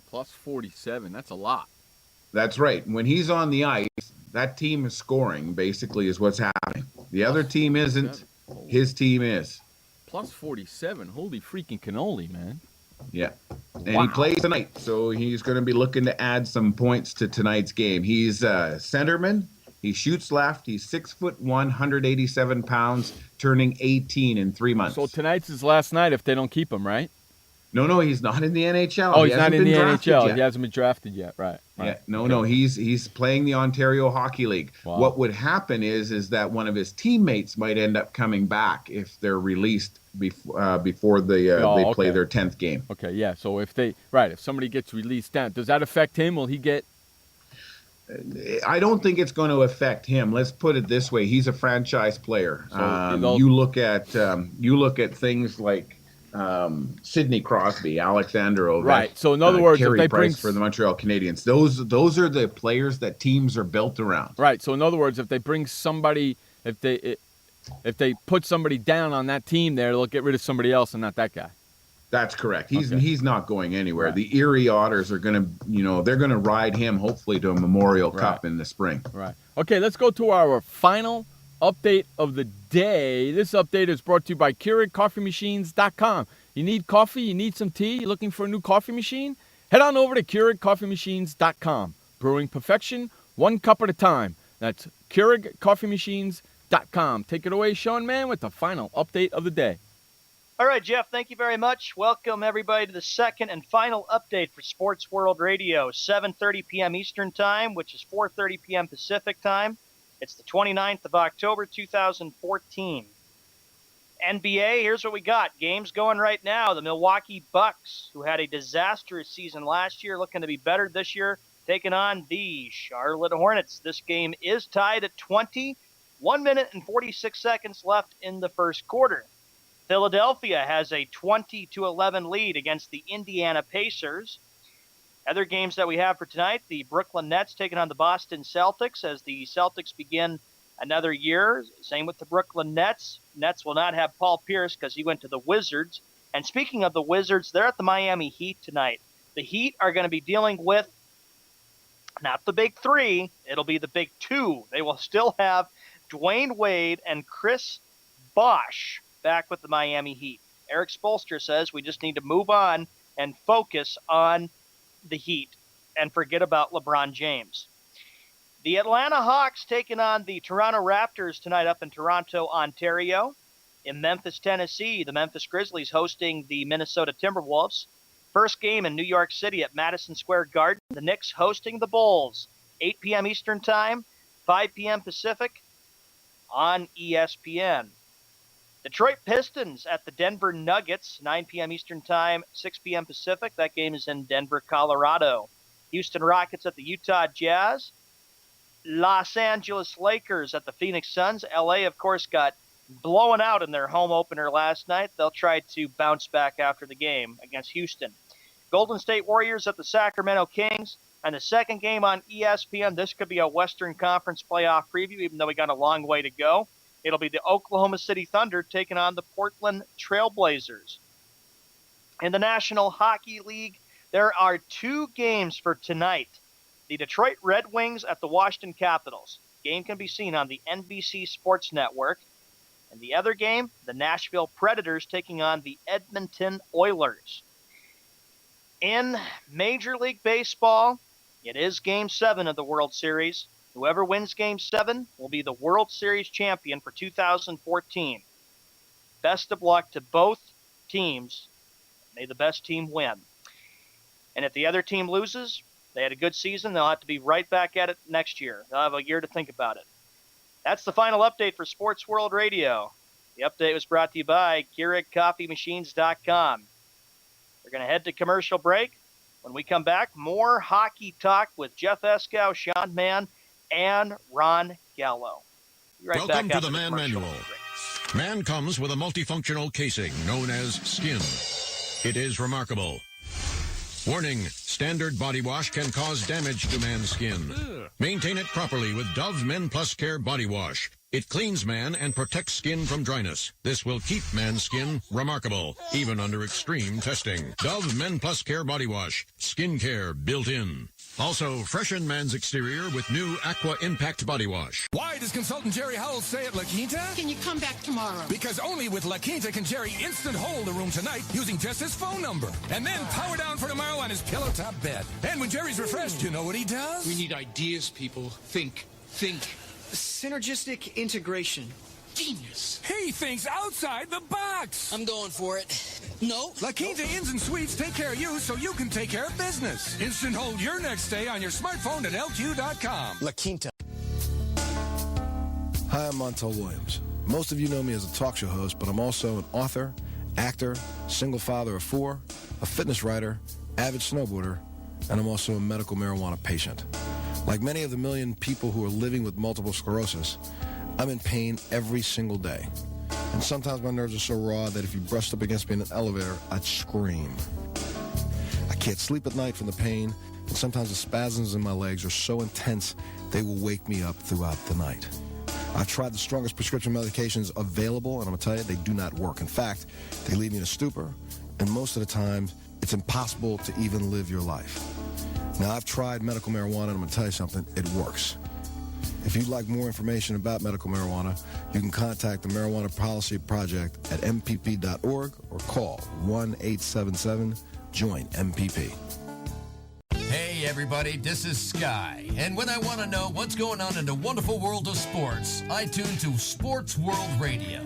Plus 47. That's a lot. That's right. When he's on the ice, that team is scoring, basically, is what's happening. The other team isn't. His team is. Plus 47. Holy freaking cannoli, man. Yeah. And he plays tonight, so he's going to be looking to add some points to tonight's game. He's a centerman. He shoots left. He's 6'1", 187 pounds, turning 18 in 3 months. So tonight's his last night if they don't keep him, right? No, he's not in the NHL. Oh, he's not in the NHL. Yet. He hasn't been drafted yet, right? Yeah, no. He's playing the Ontario Hockey League. Wow. What would happen is that one of his teammates might end up coming back if they're released before they play their 10th game. Okay, yeah. So if somebody gets released down, does that affect him? Will he get? I don't think it's going to affect him. Let's put it this way: he's a franchise player. So you look at things like Sidney Crosby, Alexander Ovechkin. Right. So in other words, if Carey they Price bring for the Montreal Canadiens, those are the players that teams are built around. Right. So in other words, if they bring somebody, if they put somebody down on that team there, they'll get rid of somebody else and not that guy. That's correct. He's not going anywhere. Right. The Erie Otters are going to, they're going to ride him hopefully to a Memorial Cup in the spring. Right. Okay, let's go to our final update of the day. This update is brought to you by Keurig.coffeemachines.com. You need coffee? You need some tea? You're looking for a new coffee machine? Head on over to KeurigCoffeemachines.com. Brewing perfection, one cup at a time. That's KeurigCoffeemachines.com. Take it away, Sean Mann, with the final update of the day. All right, Jeff, thank you very much. Welcome, everybody, to the second and final update for Sports World Radio, 7:30 p.m. Eastern Time, which is 4:30 p.m. Pacific Time. It's the 29th of October, 2014. NBA, here's what we got. Games going right now. The Milwaukee Bucks, who had a disastrous season last year, looking to be better this year, taking on the Charlotte Hornets. This game is tied at 20. 1 minute and 46 seconds left in the first quarter. Philadelphia has a 20-11 lead against the Indiana Pacers. Other games that we have for tonight, the Brooklyn Nets taking on the Boston Celtics as the Celtics begin another year. Same with the Brooklyn Nets. Nets will not have Paul Pierce because he went to the Wizards. And speaking of the Wizards, they're at the Miami Heat tonight. The Heat are going to be dealing with not the big three. It'll be the big two. They will still have Dwayne Wade and Chris Bosh back with the Miami Heat. Eric Spoelstra says we just need to move on and focus on the Heat and forget about LeBron James. The Atlanta Hawks taking on the Toronto Raptors tonight up in Toronto, Ontario. In Memphis, Tennessee, the Memphis Grizzlies hosting the Minnesota Timberwolves. First game in New York City at Madison Square Garden. The Knicks hosting the Bulls. 8 p.m. Eastern Time, 5 p.m. Pacific on ESPN. Detroit Pistons at the Denver Nuggets, 9 p.m. Eastern Time, 6 p.m. Pacific. That game is in Denver, Colorado. Houston Rockets at the Utah Jazz. Los Angeles Lakers at the Phoenix Suns. LA, of course, got blown out in their home opener last night. They'll try to bounce back after the game against Houston. Golden State Warriors at the Sacramento Kings. And the second game on ESPN, this could be a Western Conference playoff preview, even though we got a long way to go. It'll be the Oklahoma City Thunder taking on the Portland Trailblazers. In the National Hockey League, there are two games for tonight. The Detroit Red Wings at the Washington Capitals. Game can be seen on the NBC Sports Network. And the other game, the Nashville Predators taking on the Edmonton Oilers. In Major League Baseball, it is Game 7 of the World Series. Whoever wins Game 7 will be the World Series champion for 2014. Best of luck to both teams. May the best team win. And if the other team loses, they had a good season, they'll have to be right back at it next year. They'll have a year to think about it. That's the final update for Sports World Radio. The update was brought to you by KeurigCoffeemachines.com. We're going to head to commercial break. When we come back, more hockey talk with Jeff Eskow, Sean Mann, and Ron Gallo. Welcome to the Man Manual. Man comes with a multifunctional casing known as skin. It is remarkable. Warning, standard body wash can cause damage to man's skin. Maintain it properly with Dove Men Plus Care Body Wash. It cleans man and protects skin from dryness. This will keep man's skin remarkable, even under extreme testing. Dove Men Plus Care Body Wash. Skin care built in. Also, freshen man's exterior with new Aqua Impact Body Wash. Why does consultant Jerry Howells stay at La Quinta? Can you come back tomorrow? Because only with La Quinta can Jerry instant hold the room tonight using just his phone number. And then power down for tomorrow on his pillow top bed. And when Jerry's refreshed, you know what he does? We need ideas, people. Think. Synergistic integration. Genius. He thinks outside the box. I'm going for it. No. La Quinta Inns and Suites take care of you so you can take care of business. Instant hold your next stay on your smartphone at LQ.com. La Quinta. Hi, I'm Montel Williams. Most of you know me as a talk show host, but I'm also an author, actor, single father of 4, a fitness writer, avid snowboarder, and I'm also a medical marijuana patient. Like many of the million people who are living with multiple sclerosis, I'm in pain every single day. And sometimes my nerves are so raw that if you brushed up against me in an elevator, I'd scream. I can't sleep at night from the pain, and sometimes the spasms in my legs are so intense they will wake me up throughout the night. I've tried the strongest prescription medications available, and I'm going to tell you, they do not work. In fact, they leave me in a stupor, and most of the time, it's impossible to even live your life. Now, I've tried medical marijuana, and I'm going to tell you something, it works. If you'd like more information about medical marijuana, you can contact the Marijuana Policy Project at mpp.org or call 1-877-JOIN-MPP. Hey everybody, this is Sky, and when I want to know what's going on in the wonderful world of sports, I tune to Sports World Radio.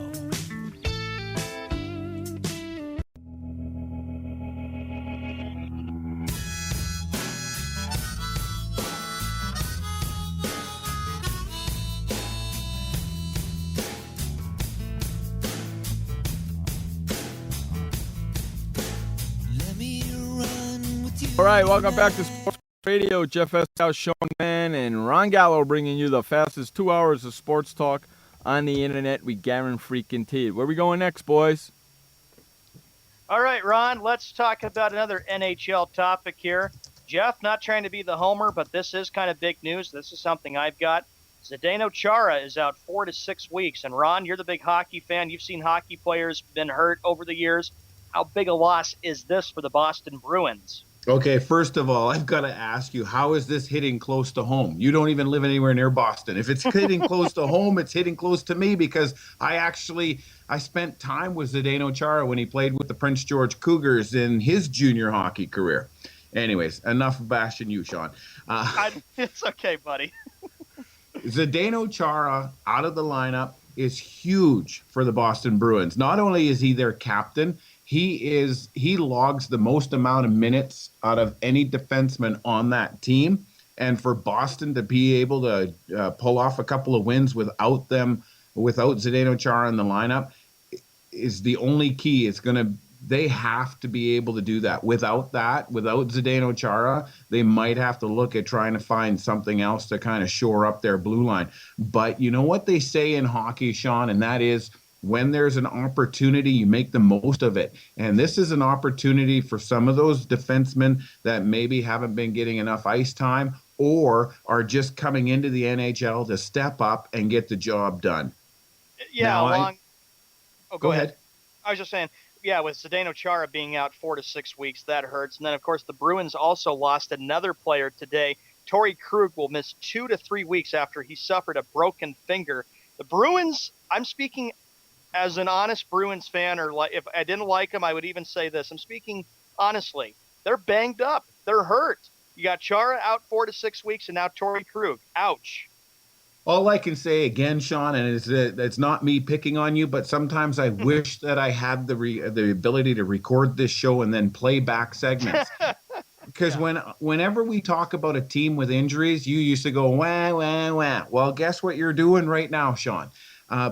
All right, welcome back to Sports Radio. Jeff Eskow, Sean Mann, and Ron Gallo bringing you the fastest 2 hours of sports talk on the internet. We guarantee it. Where we going next, boys? All right, Ron, let's talk about another NHL topic here. Jeff, not trying to be the homer, but this is kind of big news. This is something I've got. Zdeno Chara is out 4 to 6 weeks. And, Ron, you're the big hockey fan. You've seen hockey players been hurt over the years. How big a loss is this for the Boston Bruins? Okay, first of all, I've got to ask you, how is this hitting close to home? You don't even live anywhere near Boston. If it's hitting close to home, it's hitting close to me because I spent time with Zdeno Chara when he played with the Prince George Cougars in his junior hockey career. Anyways, enough bashing you, Sean. It's okay, buddy. Zdeno Chara out of the lineup is huge for the Boston Bruins. Not only is he their captain, he logs the most amount of minutes out of any defenseman on that team. And for Boston to be able to pull off a couple of wins without Zdeno Chara in the lineup is the only key. They have to be able to do that. Without Zdeno Chara, they might have to look at trying to find something else to kind of shore up their blue line. But you know what they say in hockey, Sean, and that is, when there's an opportunity, you make the most of it. And this is an opportunity for some of those defensemen that maybe haven't been getting enough ice time or are just coming into the NHL to step up and get the job done. Yeah, go ahead. I was just saying, yeah, with Zdeno Chara being out 4 to 6 weeks, that hurts. And then, of course, the Bruins also lost another player today. Torrey Krug will miss 2 to 3 weeks after he suffered a broken finger. The Bruins, I'm speaking as an honest Bruins fan, or if I didn't like them, I would even say this. I'm speaking honestly. They're banged up. They're hurt. You got Chara out 4 to 6 weeks, and now Torrey Krug. Ouch. All I can say again, Sean, and it's not me picking on you, but sometimes I wish that I had the ability to record this show and then play back segments. Because whenever we talk about a team with injuries, you used to go, wah, wah, wah. Well, guess what you're doing right now, Sean?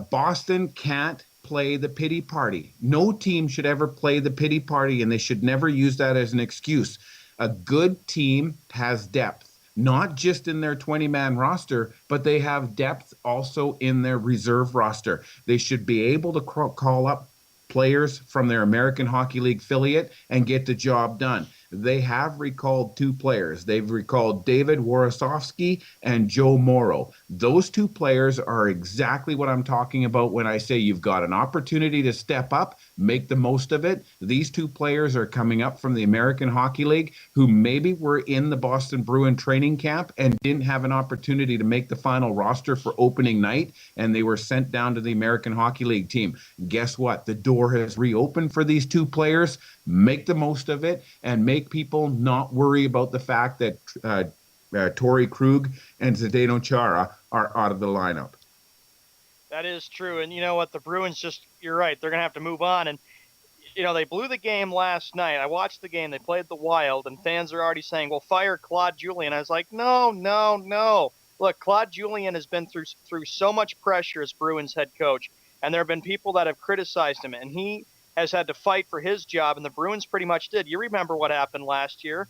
Boston can't play the pity party. No team should ever play the pity party, and they should never use that as an excuse. A good team has depth, not just in their 20-man roster, but they have depth also in their reserve roster. They should be able to call up players from their American Hockey League affiliate and get the job done. They have recalled 2 players. They've recalled David Worosofsky and Joe Morrow. Those 2 players are exactly what I'm talking about when I say you've got an opportunity to step up, make the most of it. These 2 players are coming up from the American Hockey League who maybe were in the Boston Bruin training camp and didn't have an opportunity to make the final roster for opening night, and they were sent down to the American Hockey League team. Guess what? The door has reopened for these 2 players. Make the most of it and make people not worry about the fact that Torrey Krug and Zdeno Chara are out of the lineup. That is true. And you know what? The Bruins you're right. They're going to have to move on. And, they blew the game last night. I watched the game. They played the Wild, and fans are already saying, well, fire Claude Julien. I was like, no. Look, Claude Julien has been through so much pressure as Bruins head coach, and there have been people that have criticized him, and he has had to fight for his job, and the Bruins pretty much did. You remember what happened last year.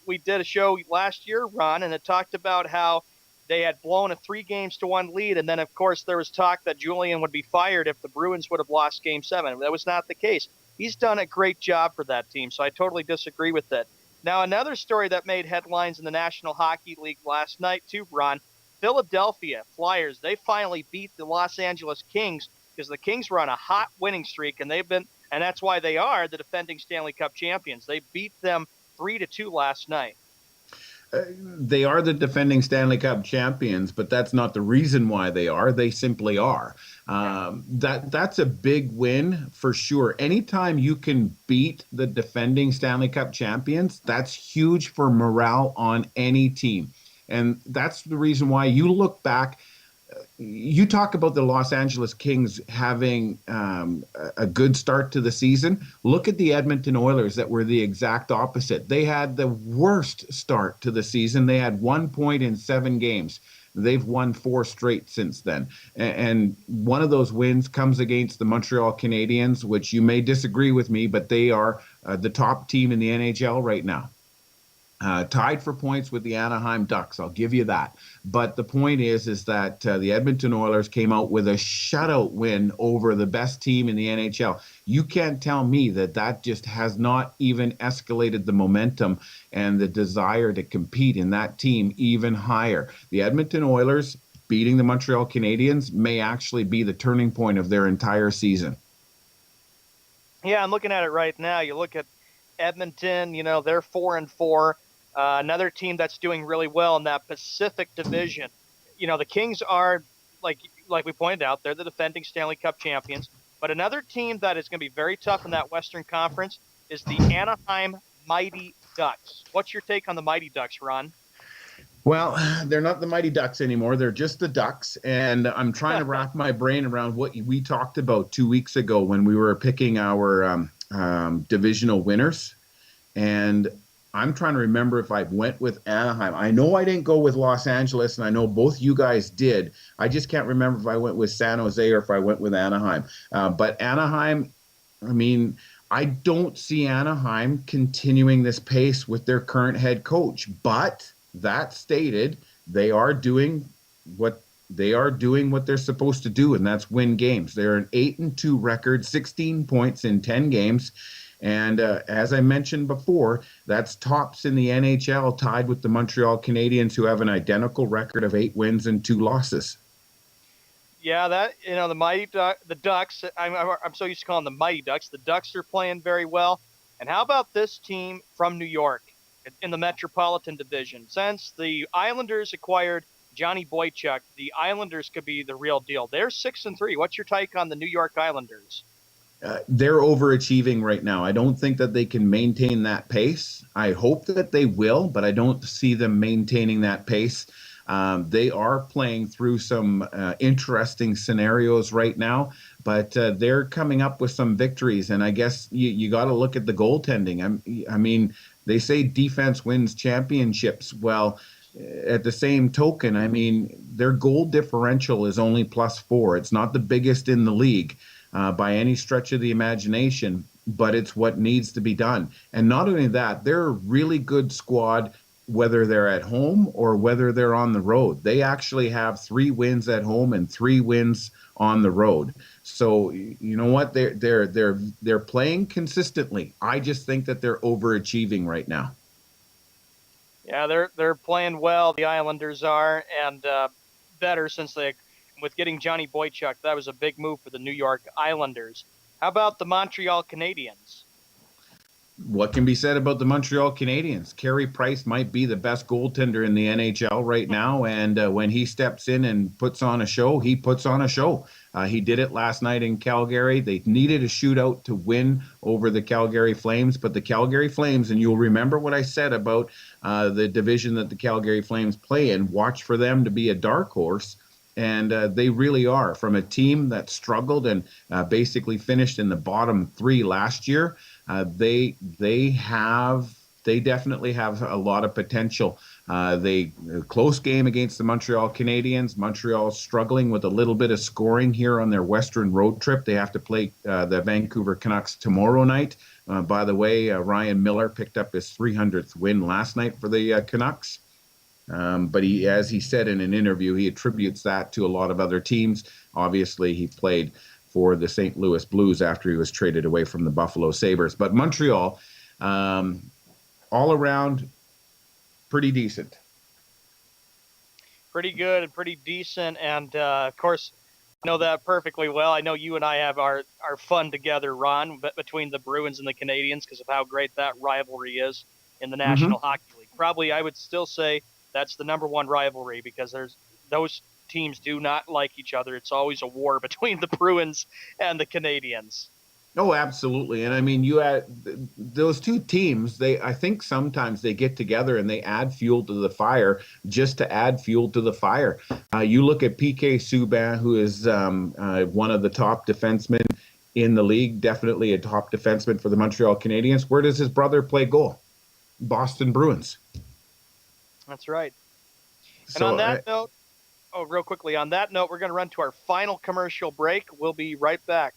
We did a show last year, Ron, and it talked about how They had blown a 3-1 lead, and then, of course, there was talk that Julian would be fired if the Bruins would have lost Game 7. That was not the case. He's done a great job for that team, so I totally disagree with that. Now, another story that made headlines in the National Hockey League last night, too, Ron, Philadelphia Flyers, they finally beat the Los Angeles Kings because the Kings were on a hot winning streak, and that's why they are the defending Stanley Cup champions. They beat them 3-2 last night. They are the defending Stanley Cup champions, but that's not the reason why they are. They simply are. That's a big win for sure. Anytime you can beat the defending Stanley Cup champions, that's huge for morale on any team. And that's the reason why you look back. You talk about the Los Angeles Kings having a good start to the season. Look at the Edmonton Oilers that were the exact opposite. They had the worst start to the season. They had 1 point in 7 games. They've won 4 straight since then. And one of those wins comes against the Montreal Canadiens, which you may disagree with me, but they are the top team in the NHL right now. Tied for points with the Anaheim Ducks, I'll give you that. But the point is that the Edmonton Oilers came out with a shutout win over the best team in the NHL. You can't tell me that just has not even escalated the momentum and the desire to compete in that team even higher. The Edmonton Oilers beating the Montreal Canadiens may actually be the turning point of their entire season. Yeah, I'm looking at it right now. You look at Edmonton, they're 4-4. Another team that's doing really well in that Pacific Division. The Kings are, like we pointed out, they're the defending Stanley Cup champions. But another team that is going to be very tough in that Western Conference is the Anaheim Mighty Ducks. What's your take on the Mighty Ducks, Ron? Well, they're not the Mighty Ducks anymore. They're just the Ducks. And I'm trying to wrap my brain around what we talked about 2 weeks ago when we were picking our divisional winners. And I'm trying to remember if I went with Anaheim. I know I didn't go with Los Angeles, and I know both you guys did. I just can't remember if I went with San Jose or if I went with Anaheim. But Anaheim, I don't see Anaheim continuing this pace with their current head coach. But that stated, they are doing what they're supposed to do, and that's win games. They're an 8-2 record, 16 points in 10 games. And as I mentioned before, that's tops in the NHL, tied with the Montreal Canadiens, who have an identical record of 8 wins and 2 losses. Yeah, the Mighty the Ducks. I'm so used to calling them the Mighty Ducks. The Ducks are playing very well. And how about this team from New York in the Metropolitan Division? Since the Islanders acquired Johnny Boychuk, the Islanders could be the real deal. They're 6-3. What's your take on the New York Islanders? They're overachieving right now. I don't think that they can maintain that pace. I hope that they will, but I don't see them maintaining that pace. They are playing through some interesting scenarios right now, but they're coming up with some victories. And I guess you got to look at the goaltending. They say defense wins championships. Well, at the same token, their goal differential is only +4. It's not the biggest in the league. By any stretch of the imagination, but it's what needs to be done. And not only that, they're a really good squad, whether they're at home or whether they're on the road. They actually have 3 wins at home and 3 wins on the road. So you know what? They're playing consistently. I just think that they're overachieving right now. Yeah, they're playing well. The Islanders are, and better since with getting Johnny Boychuk, that was a big move for the New York Islanders. How about the Montreal Canadiens? What can be said about the Montreal Canadiens? Carey Price might be the best goaltender in the NHL right now, and when he steps in and puts on a show, he puts on a show. He did it last night in Calgary. They needed a shootout to win over the Calgary Flames, but the Calgary Flames, and you'll remember what I said about the division that the Calgary Flames play in, watch for them to be a dark horse. And they really are. From a team that struggled and basically finished in the bottom 3 last year, they definitely have a lot of potential. Close game against the Montreal Canadiens. Montreal struggling with a little bit of scoring here on their Western road trip. They have to play the Vancouver Canucks tomorrow night. By the way, Ryan Miller picked up his 300th win last night for the Canucks. But he, as he said in an interview, he attributes that to a lot of other teams. Obviously, he played for the St. Louis Blues after he was traded away from the Buffalo Sabres. But Montreal, all around, pretty decent. Pretty good and pretty decent. And, of course, I know that perfectly well. I know you and I have our fun together, Ron, between the Bruins and the Canadiens because of how great that rivalry is in the National Hockey League. Probably, I would still say that's the number one rivalry because those teams do not like each other. It's always a war between the Bruins and the Canadiens. Oh, absolutely. And I mean, you add those two teams, I think sometimes they get together and they add fuel to the fire just to add fuel to the fire. You look at PK Subban, who is one of the top defensemen in the league, definitely a top defenseman for the Montreal Canadiens. Where does his brother play goal? Boston Bruins. That's right. And So, on that note, real quickly, on that note, we're going to run to our final commercial break. We'll be right back.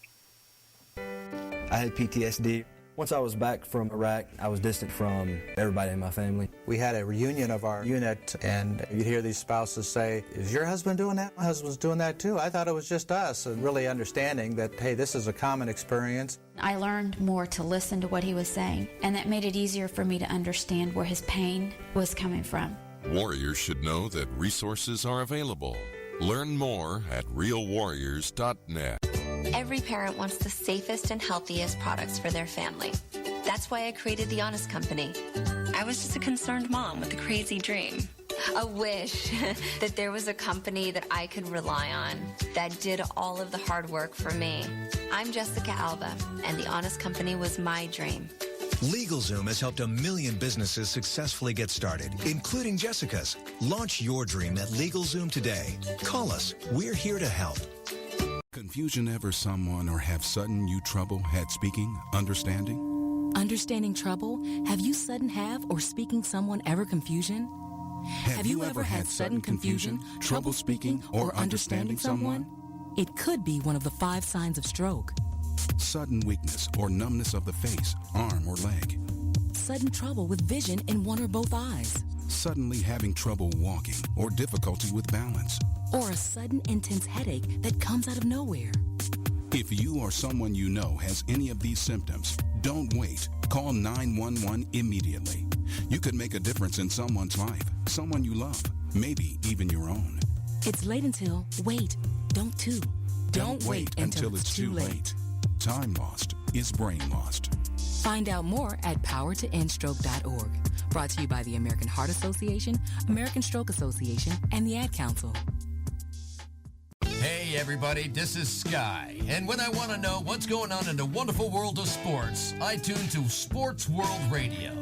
I had PTSD. Once I was back from Iraq, I was distant from everybody in my family. We had a reunion of our unit, and you'd hear these spouses say, "Is your husband doing that? My husband's doing that too. I thought it was just us." And really understanding that, hey, this is a common experience. I learned more to listen to what he was saying, and that made it easier for me to understand where his pain was coming from. Warriors should know that resources are available. Learn more at realwarriors.net. Every parent wants the safest and healthiest products for their family. That's why I created The Honest Company. I was just a concerned mom with a crazy dream. A wish that there was a company that I could rely on that did all of the hard work for me. I'm Jessica Alba, and The Honest Company was my dream. LegalZoom has helped 1 million businesses successfully get started, including Jessica's. Launch your dream at LegalZoom today. Call us. We're here to help. Confusion ever someone or have sudden you trouble had speaking, understanding? Understanding trouble? Have you sudden have or speaking someone ever confusion? Have you ever had sudden confusion, trouble speaking, or understanding someone? It could be one of the 5 signs of stroke. Sudden weakness or numbness of the face, arm, or leg. Sudden trouble with vision in one or both eyes. Suddenly having trouble walking or difficulty with balance. Or a sudden intense headache that comes out of nowhere. If you or someone you know has any of these symptoms, don't wait. Call 911 immediately. You could make a difference in someone's life, someone you love, maybe even your own. It's late until, wait, don't too. Don't wait until it's too late. Time lost is brain lost. Find out more at powertoendstroke.org. Brought to you by the American Heart Association, American Stroke Association, and the Ad Council. Hey everybody, this is Sky. And when I want to know what's going on in the wonderful world of sports, I tune to Sports World Radio.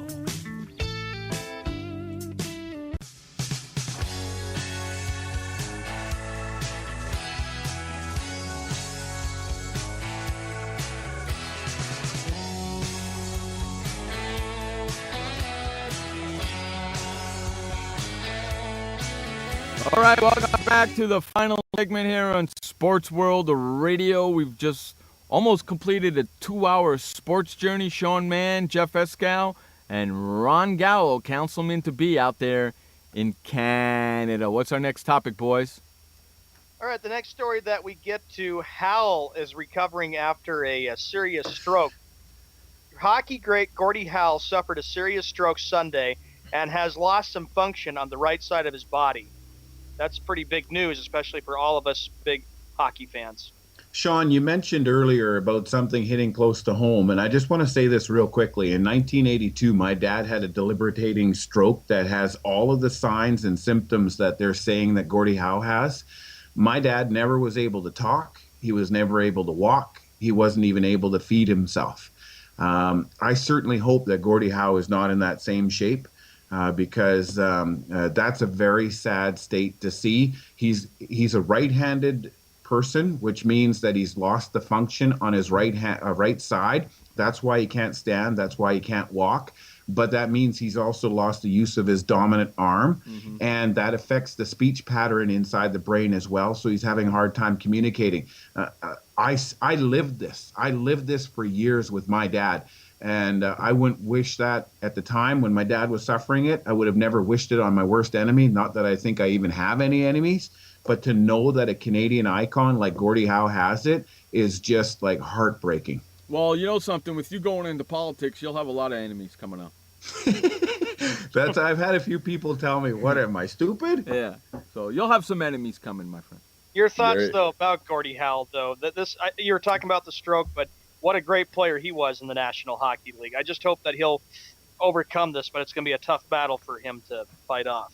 All right, welcome back to the final segment here on Sports World Radio. We've just almost completed a 2-hour sports journey. Sean Mann, Jeff Escow, and Ron Gallo, councilman-to-be out there in Canada. What's our next topic, boys? All right, the next story that we get to, Howell is recovering after a serious stroke. Hockey great Gordie Howe suffered a serious stroke Sunday and has lost some function on the right side of his body. That's pretty big news, especially for all of us big hockey fans. Sean, you mentioned earlier about something hitting close to home, and I just want to say this real quickly. In 1982, my dad had a debilitating stroke that has all of the signs and symptoms that they're saying that Gordie Howe has. My dad never was able to talk. He was never able to walk. He wasn't even able to feed himself. I certainly hope that Gordie Howe is not in that same shape. Because that's a very sad state to see. He's a right-handed person, which means that he's lost the function on his right side. That's why he can't stand. That's why he can't walk. But that means he's also lost the use of his dominant arm, and that affects the speech pattern inside the brain as well. So he's having a hard time communicating. I lived this. I lived this for years with my dad. And I wouldn't wish that at the time when my dad was suffering it. I would have never wished it on my worst enemy. Not that I think I even have any enemies, but to know that a Canadian icon like Gordie Howe has it is just like heartbreaking. Well, you know something, with you going into politics, you'll have a lot of enemies coming up. I've had a few people tell me, what, am I stupid? Yeah. So you'll have some enemies coming, my friend. Your thoughts, though, about Gordie Howe, though, that you were talking about the stroke, but what a great player he was in the National Hockey League. I just hope that he'll overcome this, but it's going to be a tough battle for him to fight off.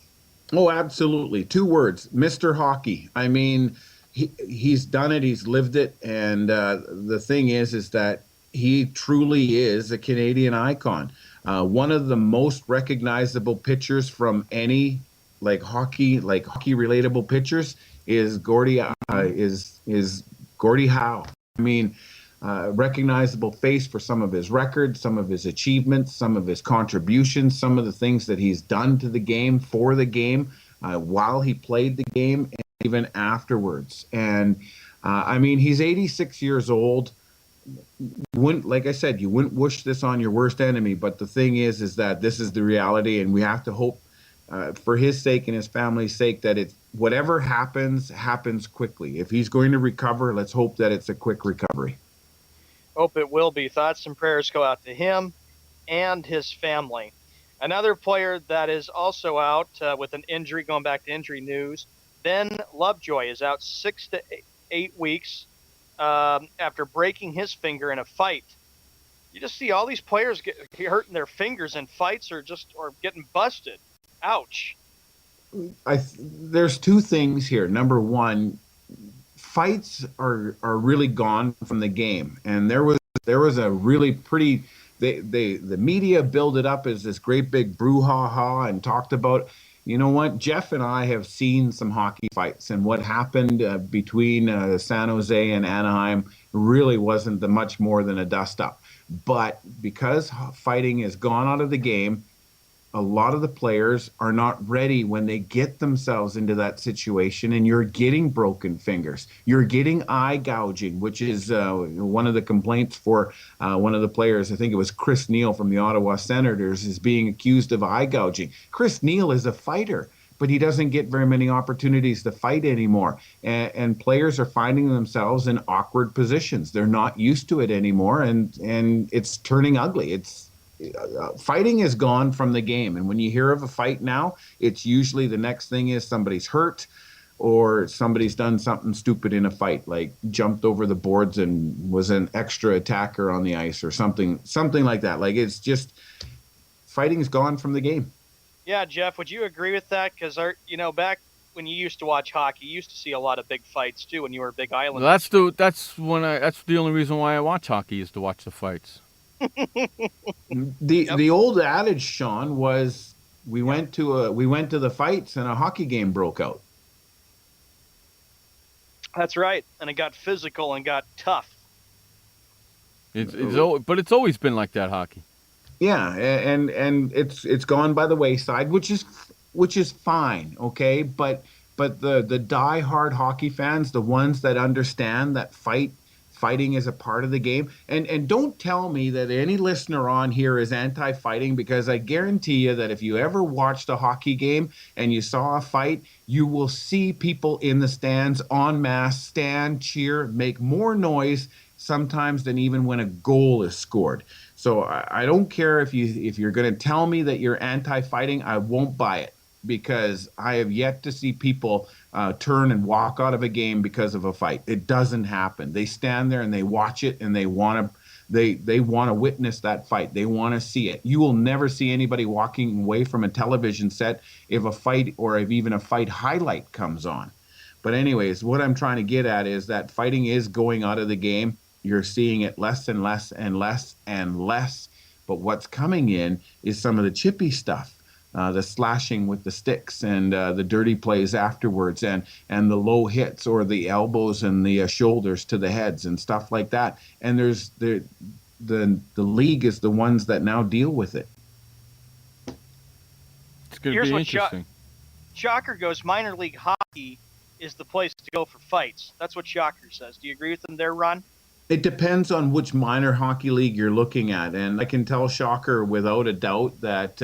Oh, absolutely. 2 words, Mr. Hockey. I mean, he's done it, he's lived it, and the thing is that he truly is a Canadian icon. One of the most recognizable pitchers from any hockey relatable pitchers is Gordie Howe. I mean, recognizable face for some of his records, some of his achievements, some of his contributions, some of the things that he's done to the game, for the game, while he played the game, and even afterwards. And I mean, he's 86 years old. Like I said, you wouldn't wish this on your worst enemy, but the thing is that this is the reality, and we have to hope for his sake and his family's sake that whatever happens quickly. If he's going to recover, let's hope that it's a quick recovery. Hope it will be. Thoughts and prayers go out to him and his family. Another player that is also out with an injury, going back to injury news, Ben Lovejoy is out 6 to 8 weeks after breaking his finger in a fight. You just see all these players get hurting their fingers in fights or getting busted. Ouch. There's 2 things here. Number one, fights are really gone from the game, and there was a really pretty. The media built it up as this great big brouhaha and talked about. You know what? Jeff and I have seen some hockey fights, and what happened between San Jose and Anaheim really wasn't much more than a dust-up. But because fighting has gone out of the game, a lot of the players are not ready when they get themselves into that situation, and you're getting broken fingers. You're getting eye gouging, which is one of the complaints for one of the players. I think it was Chris Neal from the Ottawa Senators is being accused of eye gouging. Chris Neal is a fighter, but he doesn't get very many opportunities to fight anymore. And players are finding themselves in awkward positions. They're not used to it anymore, and it's turning ugly. Fighting is gone from the game, and when you hear of a fight now, it's usually the next thing is somebody's hurt or somebody's done something stupid in a fight, like jumped over the boards and was an extra attacker on the ice or something like that. Like, it's just, fighting's gone from the game. Yeah, Jeff, would you agree with that? Because back when you used to watch hockey, you used to see a lot of big fights too when you were a big Islander. Well, that's the only reason why I watch hockey, is to watch the fights. The old adage, Sean, was we went to the fights and a hockey game broke out. That's right, and it got physical and got tough. But it's always been like that, hockey. Yeah, and it's gone by the wayside, which is fine, okay. But the die-hard hockey fans, the ones that understand that fighting is a part of the game. And don't tell me that any listener on here is anti-fighting, because I guarantee you that if you ever watched a hockey game and you saw a fight, you will see people in the stands en masse stand, cheer, make more noise sometimes than even when a goal is scored. So I don't care if you're going to tell me that you're anti-fighting, I won't buy it, because I have yet to see people turn and walk out of a game because of a fight. It doesn't happen. They stand there and they watch it, and they want to witness that fight. They want to see it. You will never see anybody walking away from a television set if a fight or if even a fight highlight comes on. But anyways, what I'm trying to get at is that fighting is going out of the game. You're seeing it less and less and less and less. But what's coming in is some of the chippy stuff. The slashing with the sticks and the dirty plays afterwards, and the low hits or the elbows and the shoulders to the heads and stuff like that. And there's the league is the ones that now deal with it. It's going to be interesting. Shocker goes, minor league hockey is the place to go for fights. That's what Shocker says. Do you agree with them there, Ron? It depends on which minor hockey league you're looking at. And I can tell, Shocker, without a doubt, that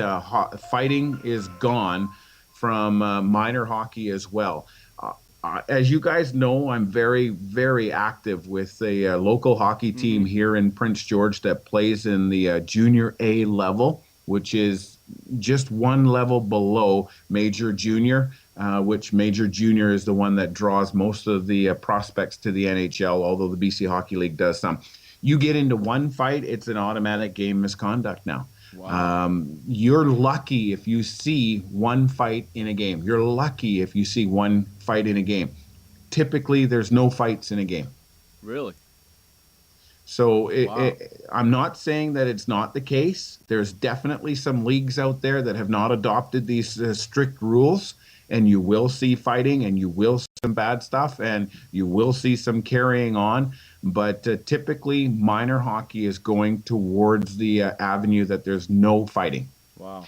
fighting is gone from minor hockey as well. As you guys know, I'm very, very active with a local hockey team here in Prince George that plays in the junior A level, which is just one level below major junior, which major junior is the one that draws most of the prospects to the NHL, although the BC Hockey League does some. You get into one fight, it's an automatic game misconduct now. Wow. You're lucky if you see one fight in a game. You're lucky if you see one fight in a game. Typically, there's no fights in a game. Really? So I'm not saying that it's not the case. There's definitely some leagues out there that have not adopted these strict rules, and you will see fighting, and you will see some bad stuff, and you will see some carrying on. But typically, minor hockey is going towards the avenue that there's no fighting. Wow.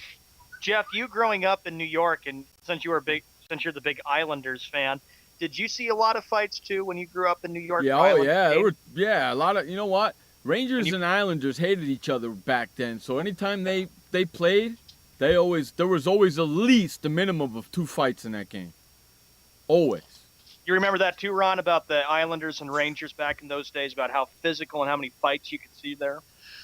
Jeff, you growing up in New York, and since you're the big Islanders fan, did you see a lot of fights too when you grew up in New York? Yeah, a lot of. You know what? Rangers and Islanders hated each other back then. So anytime they played, there was always at least a minimum of 2 fights in that game. Always. You remember that too, Ron, about the Islanders and Rangers back in those days, about how physical and how many fights you could see there?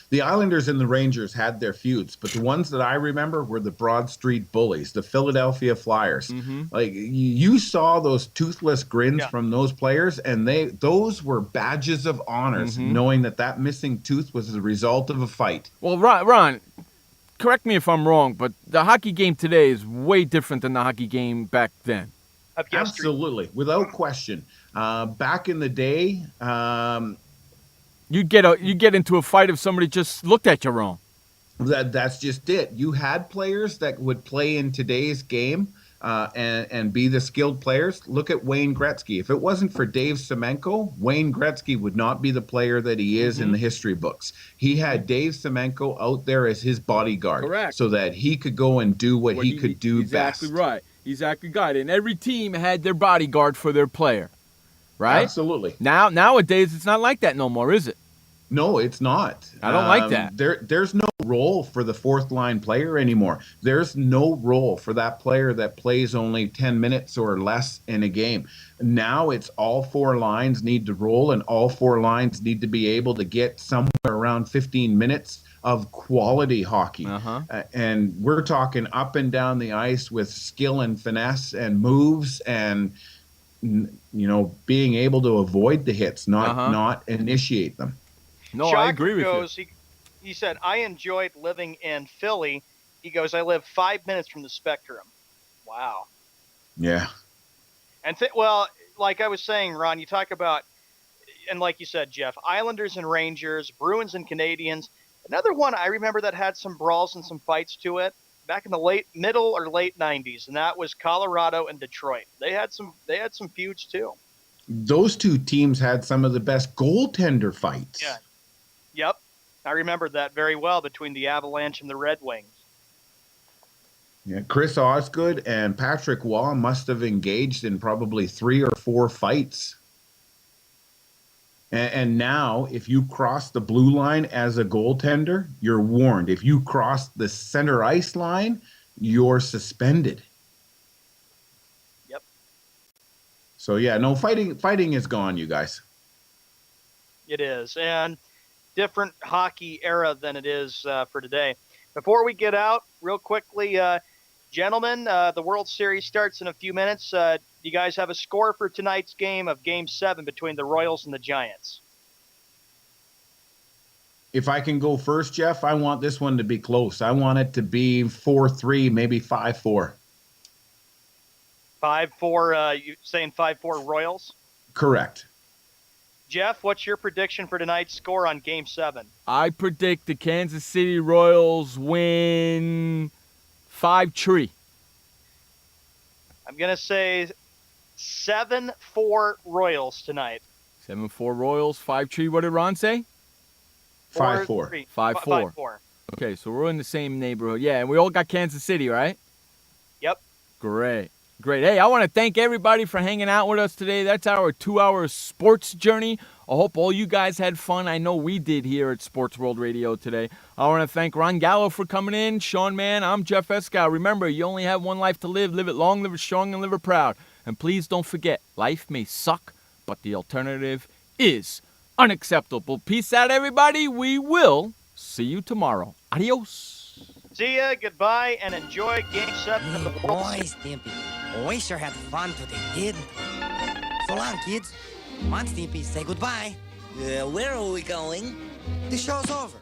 The Islanders and the Rangers had their feuds, but the ones that I remember were the Broad Street Bullies, the Philadelphia Flyers. Like, you saw those toothless grins from those players, and those were badges of honors, knowing that missing tooth was the result of a fight. Well, Ron, correct me if I'm wrong, but the hockey game today is way different than the hockey game back then. Absolutely, without question. Back in the day, you get into a fight if somebody just looked at you wrong. That's just it. You had players that would play in today's game and be the skilled players. Look at Wayne Gretzky. If it wasn't for Dave Semenko, Wayne Gretzky would not be the player that he is in the history books. He had Dave Semenko out there as his bodyguard. Correct. So that he could go and do what he could do best. Exactly right. Exactly right. And every team had their bodyguard for their player. Right? Absolutely. Nowadays, it's not like that no more, is it? No, it's not. I don't like that. There's no role for the fourth line player anymore. There's no role for that player that plays only 10 minutes or less in a game. Now it's all 4 lines need to roll, and all 4 lines need to be able to get somewhere around 15 minutes of quality hockey. And we're talking up and down the ice with skill and finesse and moves and, being able to avoid the hits, not initiate them. No, Shocker I agree with you. He said, I enjoyed living in Philly. He goes, I live 5 minutes from the Spectrum. Wow. Yeah. And like I was saying, Ron, you talk about, and like you said, Jeff, Islanders and Rangers, Bruins and Canadians. Another one I remember that had some brawls and some fights to it back in the middle or late 90s, and that was Colorado and Detroit. They had some feuds too. Those two teams had some of the best goaltender fights. Yeah. Yep. I remember that very well between the Avalanche and the Red Wings. Yeah, Chris Osgood and Patrick Waugh must have engaged in probably 3 or 4 fights. And now, if you cross the blue line as a goaltender, you're warned. If you cross the center ice line, you're suspended. Yep. So, yeah, no, fighting is gone, you guys. It is. And different hockey era than it is for today. Before we get out, real quickly, gentlemen, the World Series starts in a few minutes. Do you guys have a score for tonight's game of Game 7 between the Royals and the Giants? If I can go first, Jeff, I want this one to be close. I want it to be 4-3, maybe 5-4. 5-4, you saying 5-4 Royals? Correct. Jeff, what's your prediction for tonight's score on Game 7? I predict the Kansas City Royals win 5-3. I'm going to say 7-4 Royals tonight. 7-4 Royals, 5-3. What did Ron say? 5-4. 5-4. Okay, so we're in the same neighborhood. Yeah, and we all got Kansas City, right? Yep. Great. Great. Hey, I want to thank everybody for hanging out with us today. That's our 2-hour sports journey. I hope all you guys had fun. I know we did here at Sports World Radio today. I want to thank Ron Gallo for coming in. Sean Mann, I'm Jeff Escow. Remember, you only have one life to live. Live it long, live it strong, and live it proud. And please don't forget, life may suck, but the alternative is unacceptable. Peace out, everybody. We will see you tomorrow. Adios. See ya, goodbye, and enjoy Game 7 of the World Boys, Stimpy. We sure had fun today, didn't we? So long, kids. Come on, Stimpy, say goodbye. Where are we going? The show's over.